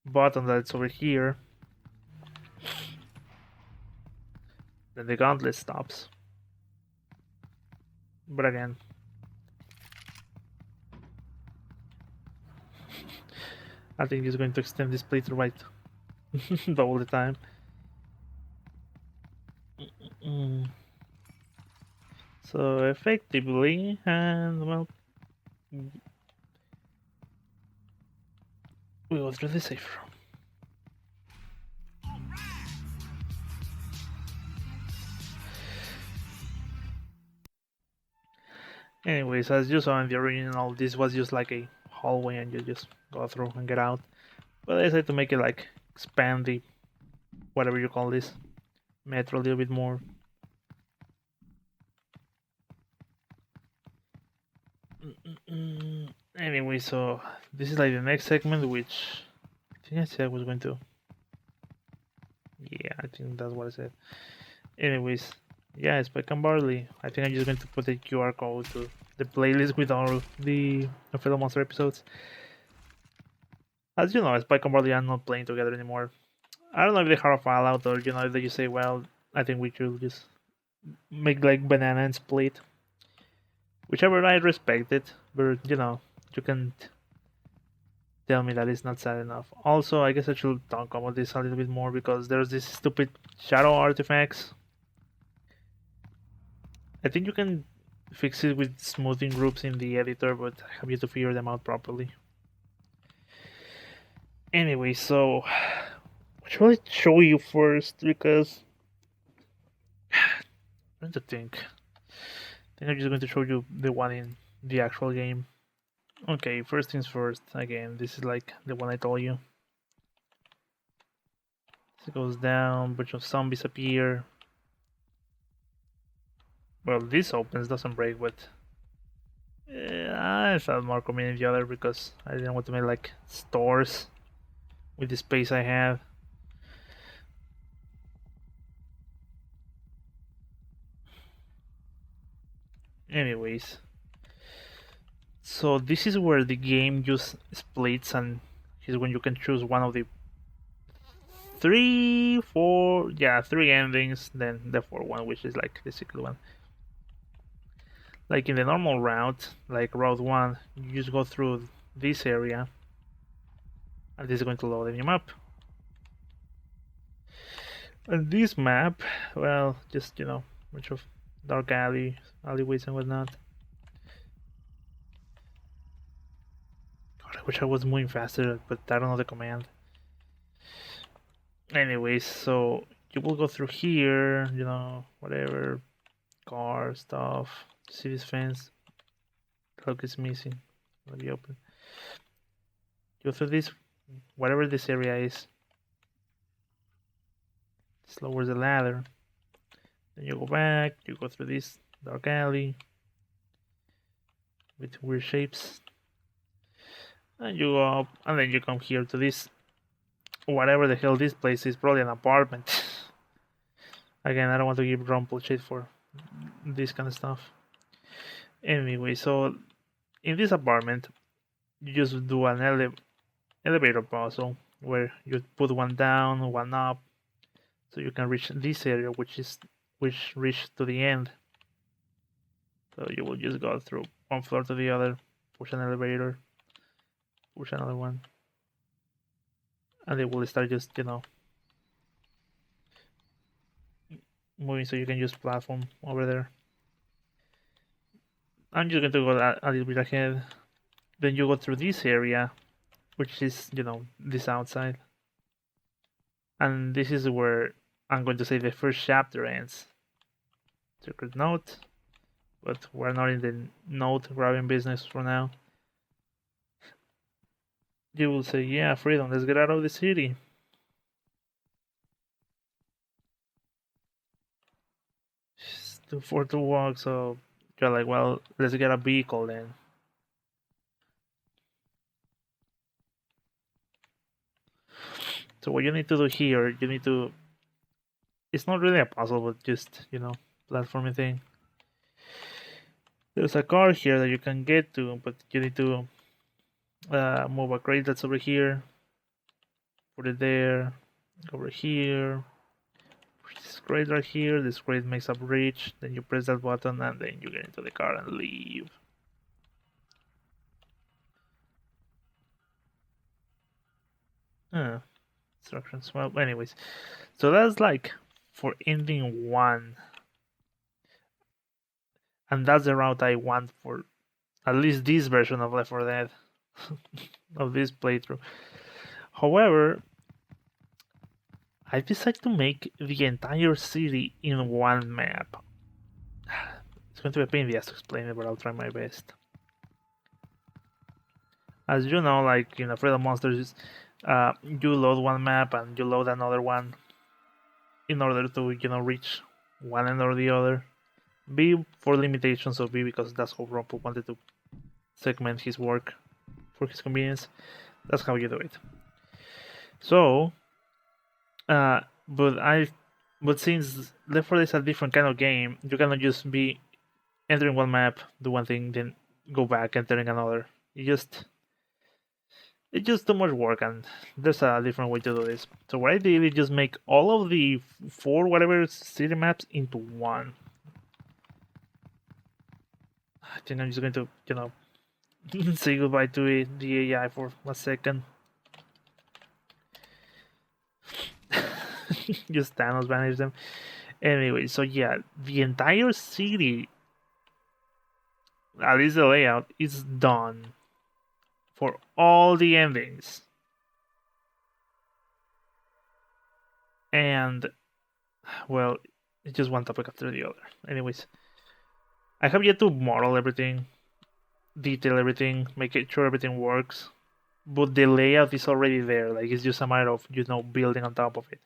button that's over here, then the gauntlet stops. But again, I think it's going to extend this playthrough right double the time. So effectively, and well, we go through the safe room. Anyways, as you saw in the original, this was just like a hallway and you just go through and get out. But I decided to make it like expand the whatever you call this metro a little bit more. Anyway, so this is like the next segment, which I think I said I was going to. Yeah, I think that's what I said. Anyways, yeah, Spike and Barley. I think I'm just going to put a QR code to the playlist with all the fellow monster episodes. As you know, Spike and Barley are not playing together anymore. I don't know if they have a fallout or if they just say, well, I think we should just make like banana and split. Whichever, I respect it, but you can tell me that it's not sad enough. Also, I guess I should talk about this a little bit more because there's this stupid shadow artifacts. I think you can fix it with smoothing groups in the editor, but I have yet to figure them out properly. Anyway, so what should I show you first? Because I'm trying to think. I think I'm just going to show you the one in the actual game. Okay, first things first. Again, this is like the one I told you. It goes down, bunch of zombies appear. Well, this opens, doesn't break, but I felt more convenient the other because I didn't want to make like stores with the space I have. Anyways, so this is where the game just splits, and is when you can choose one of the three endings, then the fourth one, which is like the secret one. Like in the normal route, like route 1, you just go through this area, and this is going to load a new map. And this map, well, just bunch of dark alleyways and whatnot. God, I wish I was moving faster, but I don't know the command. Anyways, so you will go through here, whatever, car stuff. See this fence? Look, it's missing. Let me open. Go through this, whatever this area is. This lowers the ladder. Then you go back, you go through this dark alley with weird shapes. And you go up, and then you come here to this, whatever the hell this place is, probably an apartment. Again, I don't want to give Rumple shit for this kind of stuff. Anyway, so in this apartment, you just do an elevator puzzle where you put one down, one up, so you can reach this area, which reach to the end. So you will just go through one floor to the other, push an elevator, push another one, and they will start just moving, so you can use platform over there. I'm just going to go a little bit ahead. Then you go through this area, which is this outside, and this is where I'm going to say the first chapter ends. Secret note, but we're not in the note grabbing business for now. You will say, yeah, freedom, let's get out of the city. It's too far to walk, so you're like, well, let's get a vehicle then. So what you need to do here, it's not really a puzzle, but just, platforming thing. There's a car here that you can get to, but you need to move a crate that's over here, put it there, over here, this crate right here, this crate makes a bridge, then you press that button and then you get into the car and leave. Instructions. Well, anyways, so that's like for ending 1, and that's the route I want for at least this version of Left 4 Dead of this playthrough. However, I decided to make the entire city in one map. It's going to be a pain in the ass to explain it, but I'll try my best. As you know, like Freedom Monsters, you load one map and you load another one in order to reach one end or the other. B for limitations of B, because that's how Rumple wanted to segment his work for his convenience. That's how you do it. So, but since Left 4 Dead is a different kind of game, you cannot just be entering one map, do one thing, then go back entering another. It's just too much work, and there's a different way to do this. So what I did is just make all of the 4 whatever city maps into one. I think I'm just going to, say goodbye to the AI for a second. Just Thanos banish them. Anyway, so yeah, the entire city, at least the layout, is done for all the endings. And, well, it's just one topic after the other. Anyways, I have yet to model everything, detail everything, make sure everything works. But the layout is already there. Like, it's just a matter of, building on top of it.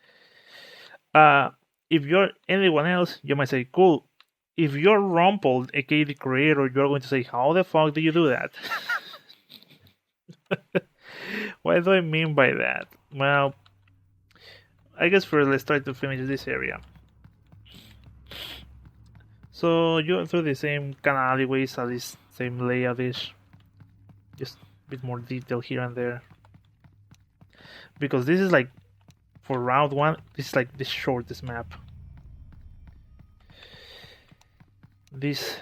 If you're anyone else, you might say, cool. If you're Rumpled, aka the creator, you're going to say, how the fuck do you do that? What do I mean by that? Well, I guess first let's try to finish this area. So you go through the same kind of alleyways, at least same layout-ish. Just a bit more detail here and there. Because this is like, for round 1, this is like the shortest map. This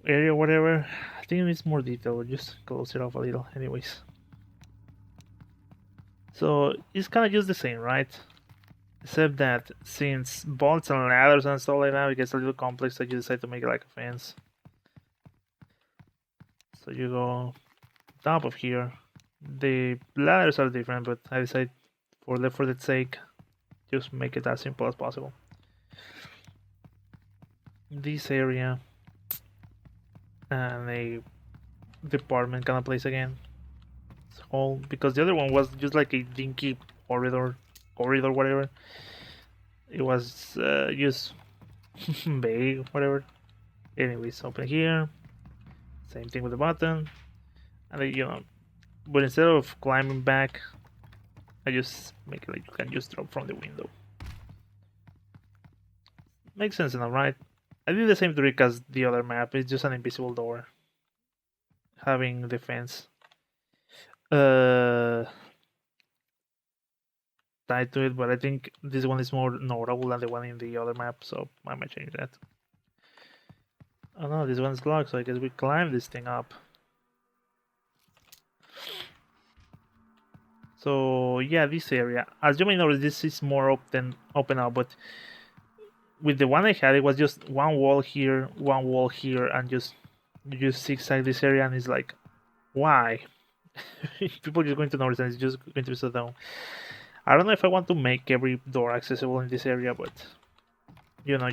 area, whatever, I think it needs more detail. We'll just close it off a little, anyways. So it's kind of just the same, right? Except that since bolts and ladders and stuff like that, it gets a little complex, so you decide to make it like a fence. So you go top of here. The ladders are different, but I decided for the sake, just make it as simple as possible. This area and a department kind of place again. So, because the other one was just like a dinky corridor, whatever. It was just vague, whatever. Anyways, open here. Same thing with the button. And then, but instead of climbing back, I just make it like you can just drop from the window. Makes sense enough, right? I did the same trick as the other map. It's just an invisible door. Having defense tied to it, but I think this one is more notable than the one in the other map, so I might change that. Oh no, this one's locked, so I guess we climb this thing up. So yeah, this area, as you may notice, this is more open up, but with the one I had, it was just one wall here, and you just zigzag this area, and it's like, why? People are just going to notice, and it's just going to be so down. I don't know if I want to make every door accessible in this area, but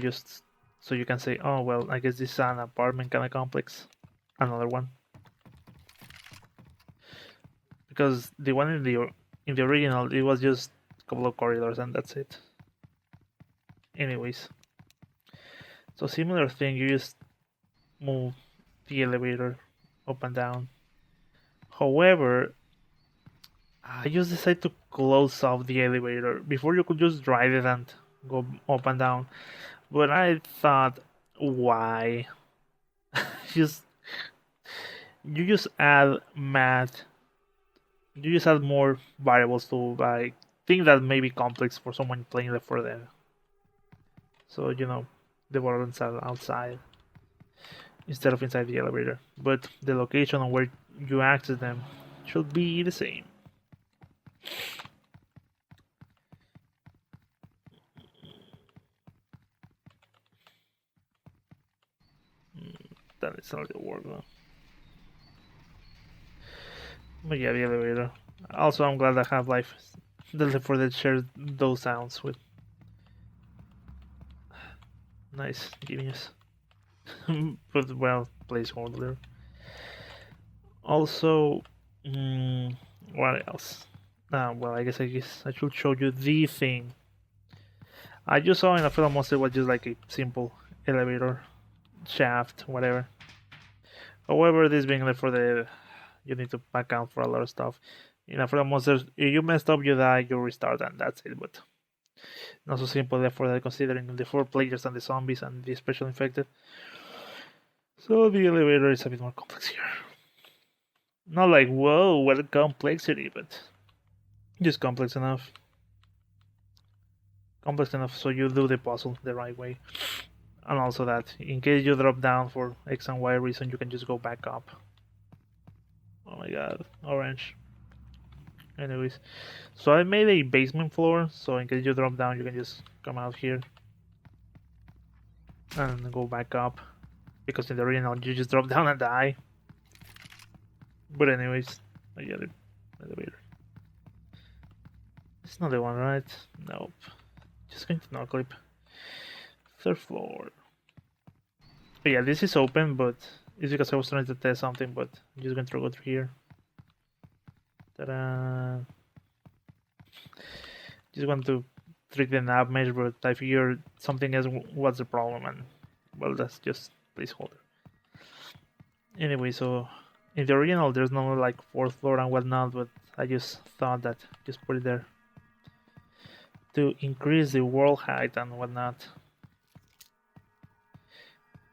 just so you can say, oh well, I guess this is an apartment kind of complex, another one. Because the one in the original, it was just a couple of corridors and that's it. Anyways, so similar thing, you just move the elevator up and down. However, I just decided to close off the elevator. Before you could just drive it and go up and down, but I thought, why? You just add math. You just add more variables to like things that may be complex for someone playing Left 4 Dead. So the buttons are outside instead of inside the elevator, but the location on where you access them should be the same. That is not gonna work though. But yeah, the elevator. Also, I'm glad that Half-Life, the Left 4 Dead shares those sounds with. Nice, genius. But well, placeholder. Also, what else? Well, I guess I should show you the thing. I just saw in a film monster was just like a simple elevator, shaft, whatever. However, this being Left 4 Dead, you need to account for a lot of stuff. In a film monsters, if you messed up, you die, you restart, and that's it. But not so simple Left 4 Dead, considering the 4 players and the zombies and the special infected. So the elevator is a bit more complex here. Not like, whoa, what a complexity, but just complex enough. Complex enough so you do the puzzle the right way. And also that, in case you drop down for X and Y reason, you can just go back up. Oh my god, orange. Anyways, so I made a basement floor, so in case you drop down, you can just come out here and go back up. Because in the original, you just drop down and die. But anyways, I get it. Elevator. It's not the one, right? Nope. Just going to no clip. Third floor. But yeah, this is open, but it's because I was trying to test something, but I'm just going to go through here. Ta-da! Just want to trick the nav mesh, but I figured something else was the problem, and well, that's just placeholder. Anyway, so in the original, there's no like fourth floor and whatnot, but I just thought that just put it there to increase the wall height and whatnot.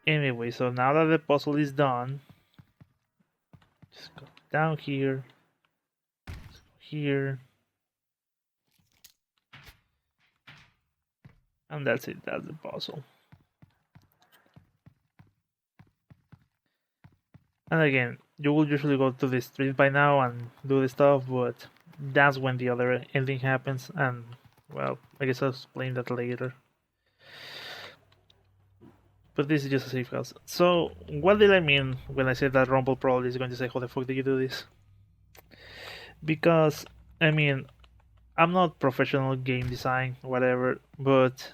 Anyway, so now that the puzzle is done, just go down here, here, and that's it. That's the puzzle. And again, you will usually go to the street by now and do the stuff, but that's when the other ending happens, and well, I guess I'll explain that later. But this is just a safe house. So, what did I mean when I said that Rumble probably is going to say, how the fuck did you do this? Because, I mean, I'm not professional game design, whatever, but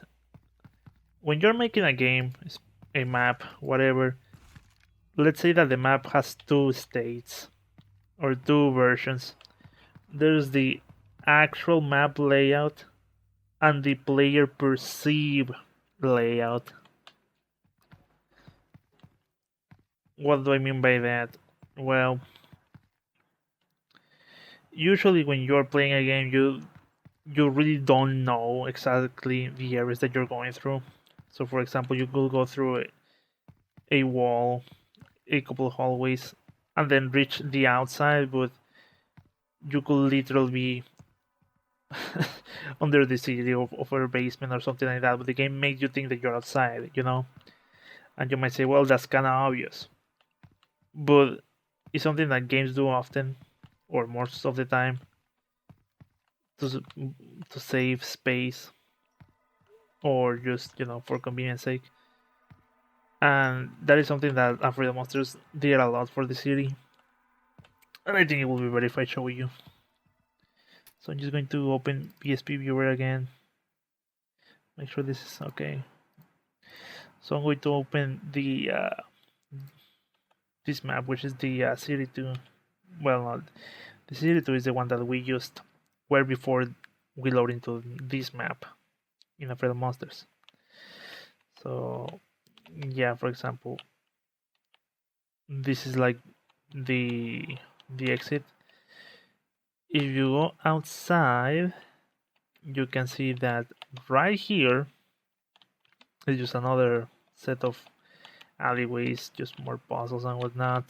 when you're making a game, a map, whatever, let's say that the map has two states or two versions. There's the actual map layout and the player perceive layout. What do I mean by that? Well, usually when you're playing a game, you really don't know exactly the areas that you're going through. So, for example, you could go through a wall, a couple of hallways, and then reach the outside, but you could literally be under the city of a basement or something like that. But the game makes you think that you're outside, you know? And you might say, well, that's kind of obvious. But it's something that games do often, or most of the time, to save space, or just, you know, for convenience sake. And that is something that L4D Monsters did a lot for the city. And I think it will be better if I show you. So I'm just going to open PSP Viewer again. Make sure this is okay. So I'm going to open the this map, which is the City 2. Well, not the City 2 is the one that we used where before we load into this map in L4D Monsters. So yeah, for example, this is like the exit. If you go outside, you can see that right here is just another set of alleyways, just more puzzles and whatnot.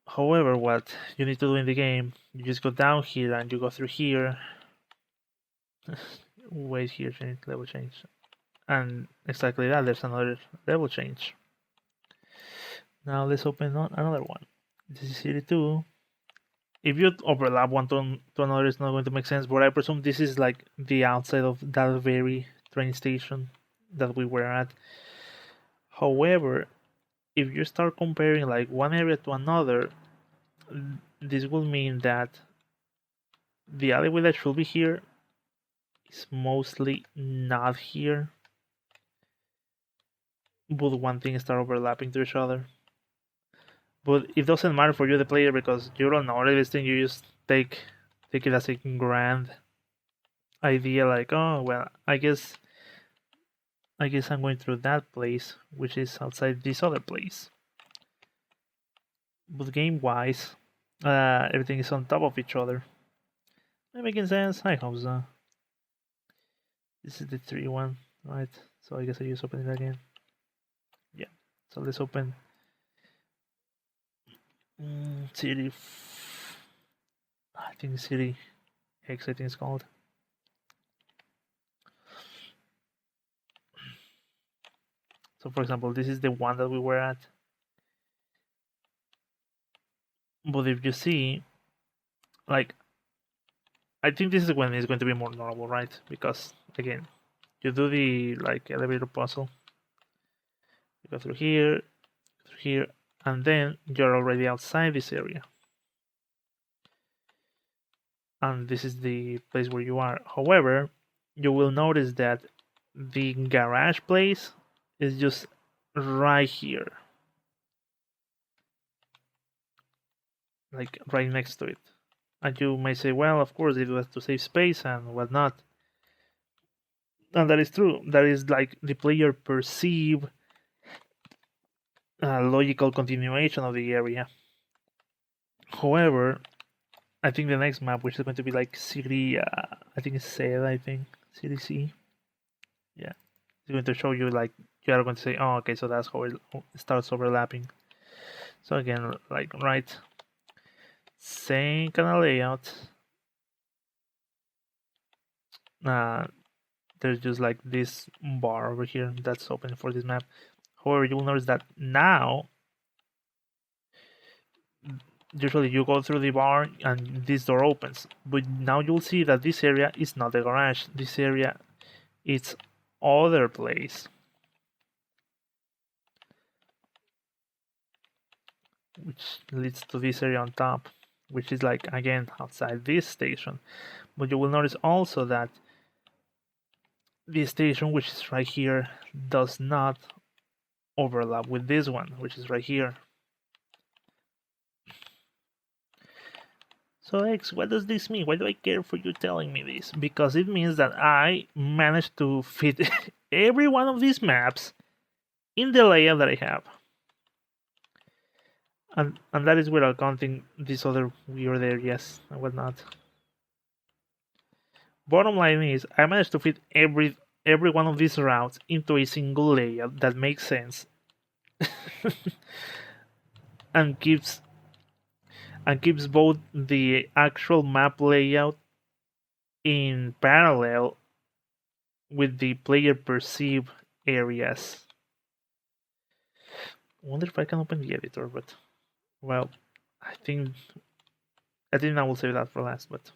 However, what you need to do in the game, you just go down here and you go through here. Wait here, change, level change. And exactly that, there's another level change. Now let's open another one. This is City 2. If you overlap one to another, it's not going to make sense, but I presume this is like the outside of that very train station that we were at. However, if you start comparing like one area to another, this will mean that the alleyway that should be here is mostly not here, but one thing start overlapping to each other. But it doesn't matter for you, the player, because you don't know this thing. You just take it as a grand idea, like, oh well, I guess I'm going through that place, which is outside this other place. But game-wise, everything is on top of each other. Am I making sense? I hope so. This is the 3 one, right? So I guess I just open it again. So let's open city. I think city X, I think it's called. So for example, this is the one that we were at. But if you see, like, I think this is when it's going to be more normal, right? Because again, you do the like elevator puzzle. You go through here, and then you're already outside this area. And this is the place where you are. However, you will notice that the garage place is just right here. Like right next to it. And you may say, well, of course, it was to save space and whatnot. And that is true. That is like the player perceive a logical continuation of the area. However, I think the next map, which is going to be like city, I think it's said, I think city C. Yeah, it's going to show you like you are going to say, oh, okay, so that's how it starts overlapping. So again, like right, same kind of layout. There's just like this bar over here that's open for this map. However, you'll notice that now, usually you go through the bar and this door opens, but now you'll see that this area is not the garage. This area is other place, which leads to this area on top, which is like again outside this station. But you will notice also that this station, which is right here, does not overlap with this one, which is right here. So X, what does this mean? Why do I care for you telling me this? Because it means that I managed to fit every one of these maps in the layout that I have. And that is without counting these other weird areas and whatnot. Bottom line is, I managed to fit every one of these routes into a single layout that makes sense and keeps both the actual map layout in parallel with the player perceived areas. I wonder if I can open the editor, but well, I think I will save that for last, but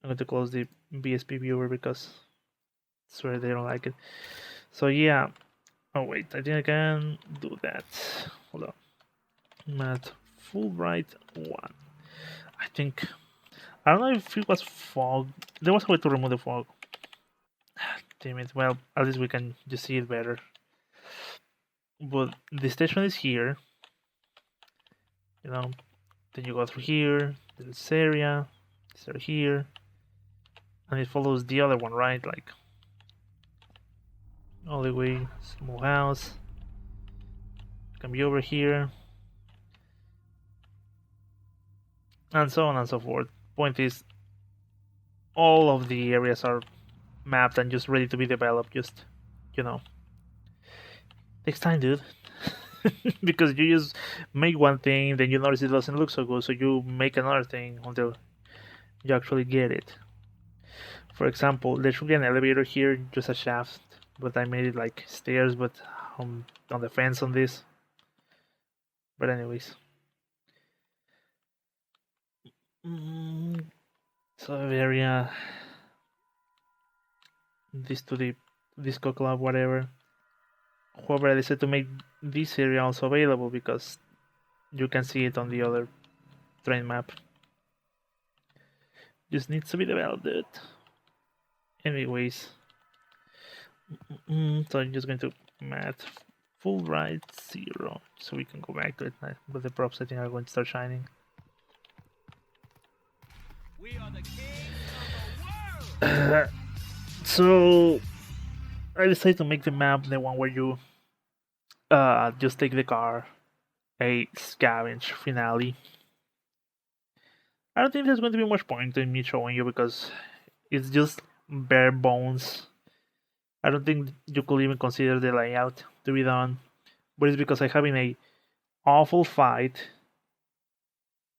I'm going to close the BSP viewer because I swear they don't like it. So yeah. Oh wait, I think I can do that. Hold on. Math Fulbright 1. I think I don't know if it was fog. There was a way to remove the fog. Damn it. Well, at least we can just see it better. But the station is here. You know, then you go through here, this area here, and it follows the other one, right? Like all the way, small house. Can be over here, and so on and so forth. Point is, all of the areas are mapped and just ready to be developed. Just, you know, takes time, dude. Because you just make one thing, then you notice it doesn't look so good, so you make another thing until you actually get it. For example, there should be an elevator here, just a shaft, but I made it like stairs, but on the fence on this. But anyways, so area, this to the disco club, whatever. However, I decided to make this area also available because you can see it on the other train map. Just needs to be developed, dude. Anyways, so I'm just going to math full right 0 so we can go back to it. But the props I think are going to start shining. We are the kings of the world. So I decided to make the map the one where you just take the car, a scavenge finale. I don't think there's going to be much point in me showing you because it's just bare bones. I don't think you could even consider the layout. to be done, but it's because I'm having a awful fight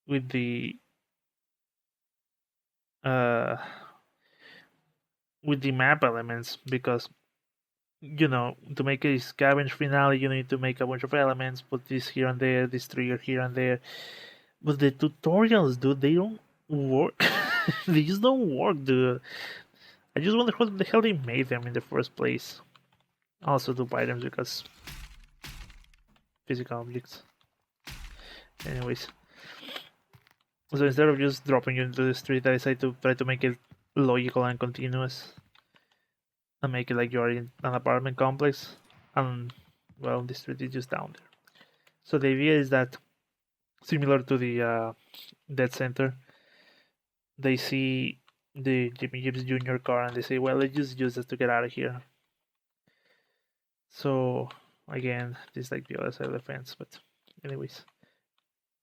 with the uh with the map elements, because to make a scavenge finale you need to make a bunch of elements, put this here and there, this trigger here and there, but the tutorials, dude, they don't work. They just don't work, dude. I just wonder what the hell they made them in the first place. Also to buy them because physical objects. Anyways, so instead of just dropping you into the street, I decided to try to make it logical and continuous, and make it like you're in an apartment complex, and well, the street is just down there. So the idea is that, similar to the dead center, they see the Jimmy Gibbs Jr. car and they say, well, let's just use this to get out of here. So again, this is like the other side of the fence, but anyways,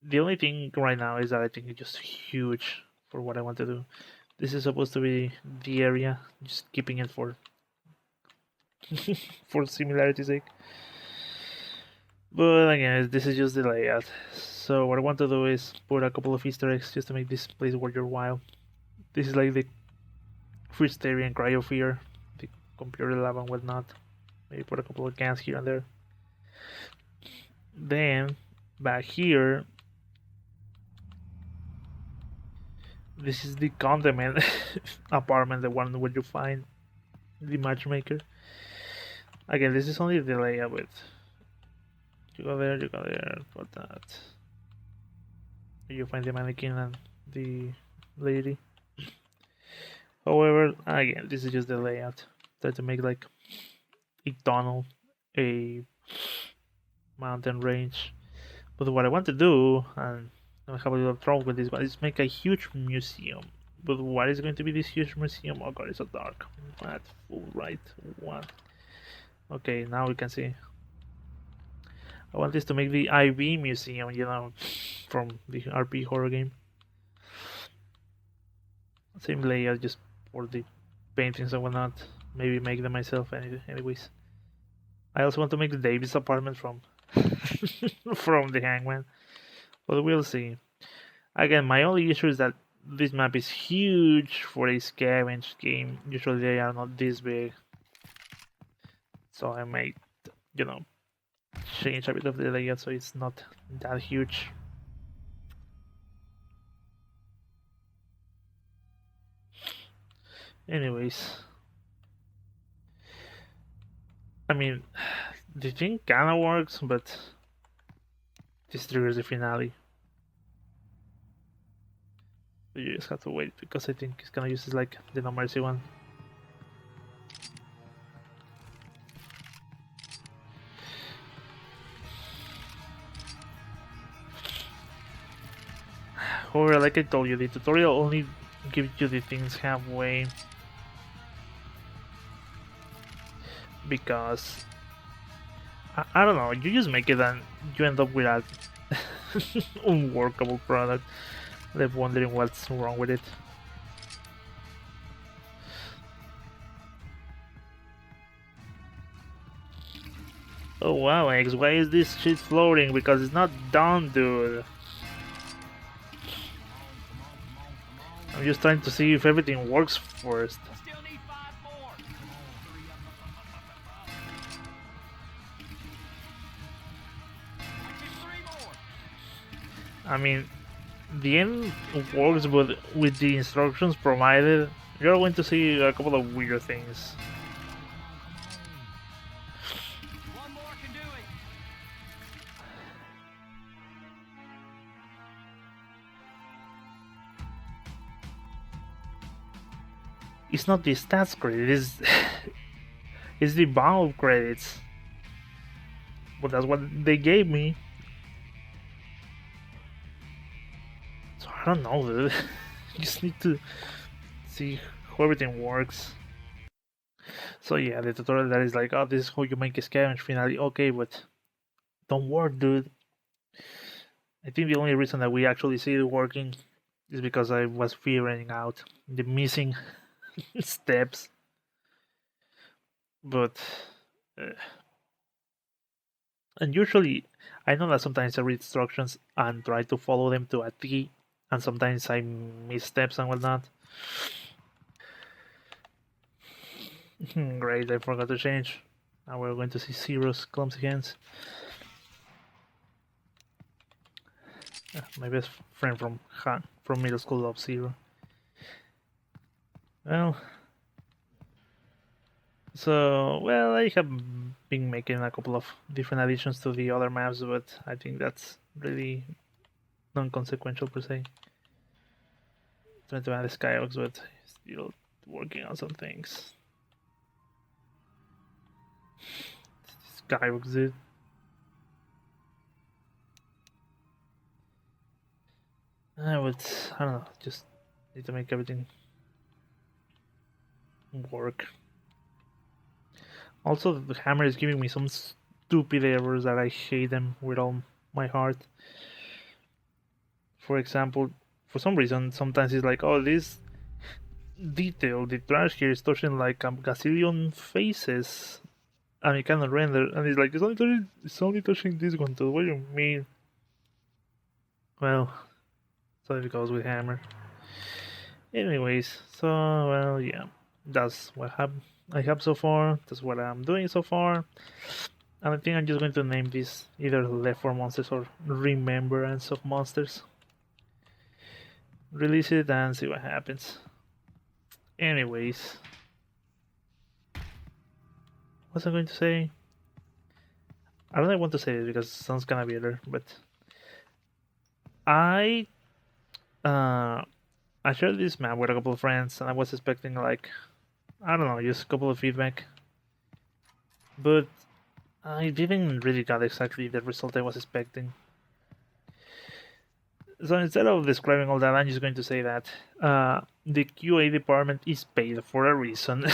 the only thing right now is that I think it's just huge for what I want to do. This is supposed to be the area, just keeping it for for similarity's sake. But again, this is just the layout. So what I want to do is put a couple of Easter eggs just to make this place worth your while. This is like the first area in Cryosphere, the computer lab and whatnot. Maybe put a couple of cans here and there. Then back here, this is the condiment apartment, the one where you find the matchmaker. Again, this is only the layout, but you go there, put that. You find the mannequin and the lady. However, again, this is just the layout. Try to make like a tunnel, a mountain range. But what I want to do, and I have a little trouble with this, but is make a huge museum. But what is going to be this huge museum? Oh god, it's so dark. At full right one. Okay, now we can see. I want this to make the IV museum, from the RP horror game. Same layout, just for the paintings and whatnot. Maybe make them myself. Anyways, I also want to make the Davis apartment from from the Hangman, but we'll see. Again, my only issue is that this map is huge for a scavenge game. Usually they are not this big, so I might, change a bit of the layout so it's not that huge. Anyways, I mean, the thing kinda works, but this triggers the finale. So you just have to wait, because I think it's gonna use like the No Mercy one. However, like I told you, the tutorial only gives you the things halfway, because I don't know, you just make it and you end up with a unworkable product, left wondering what's wrong with it. Oh wow, X, why is this shit floating? Because it's not done, dude. I'm just trying to see if everything works first. Still need 5 more. I need 3 more. I mean, the end works, but with the instructions provided, you're going to see a couple of weird things. 1 more can do it. It's not the stats credit, it's the bound credits. But that's what they gave me. So I don't know, dude. You just need to see how everything works. So yeah, the tutorial that is like, oh, this is how you make a scavenge finale. Okay, but don't work, dude. I think the only reason that we actually see it working is because I was figuring out the missing steps. But And usually, I know that sometimes I read instructions and try to follow them to a T, and sometimes I miss steps and whatnot. Great, I forgot to change. Now we're going to see Zero's clumsy hands. My best friend from middle school loves Zero. Well, well, I have been making a couple of different additions to the other maps, but I think that's really non-consequential per se. Trying to add Skyhawks, but still working on some things. Skyhawks, dude. But I don't know, just need to make everything work. Also, the hammer is giving me some stupid errors that I hate them with all my heart. For example, for some reason, sometimes it's like, oh, this detail, the trash here is touching like a gazillion faces, and it cannot render. And it's like, it's only touching this one too. What do you mean? Well, so it goes with hammer. Anyways, so well, yeah, that's what I have so far. That's what I'm doing so far. And I think I'm just going to name this either Left for Monsters or Remembrance of Monsters. Release it and see what happens. Anyways, what's I going to say? I don't want to say it because it sounds kind of weird, but I I shared this map with a couple of friends, and I was expecting like, I don't know, just a couple of feedback, but I didn't really got exactly the result I was expecting. So instead of describing all that, I'm just going to say that the QA department is paid for a reason.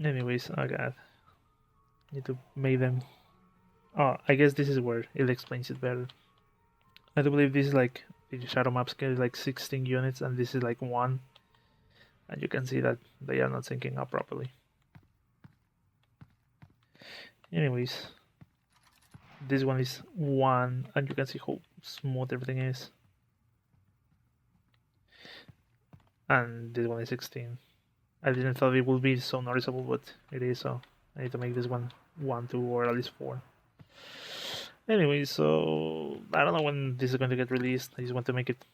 Anyways, oh god, need to make them. Oh, I guess this is where it explains it better. I do believe this is like the shadow map scale is like 16 units, and this is like 1, and you can see that they are not syncing up properly. Anyways, this one is 1, and you can see how smooth everything is. And this one is 16. I didn't thought it would be so noticeable, but it is, so I need to make this one 1, 2, or at least 4. Anyway, so I don't know when this is going to get released. I just want to make it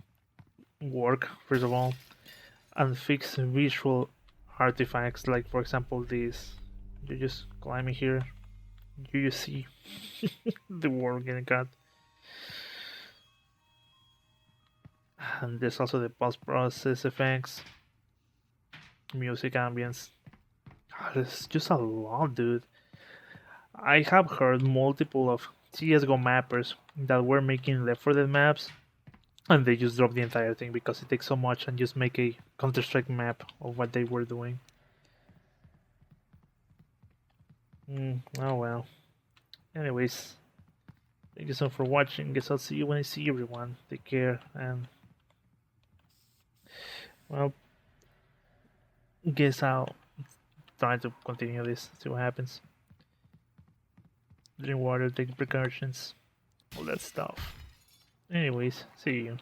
work, first of all, and fix visual artifacts, like for example this. You just climbing here, you see the world getting cut. And there's also the post-process effects, music ambience. There's just a lot, dude. I have heard multiple of CSGO mappers that were making Left 4 Dead maps, and they just drop the entire thing because it takes so much and just make a Counter-Strike map of what they were doing. Oh well. Anyways, thank you so much for watching. Guess I'll see you when I see everyone. Take care, and well, guess I'll try to continue this, see what happens. Drink water, take precautions, all that stuff. Anyways, see you.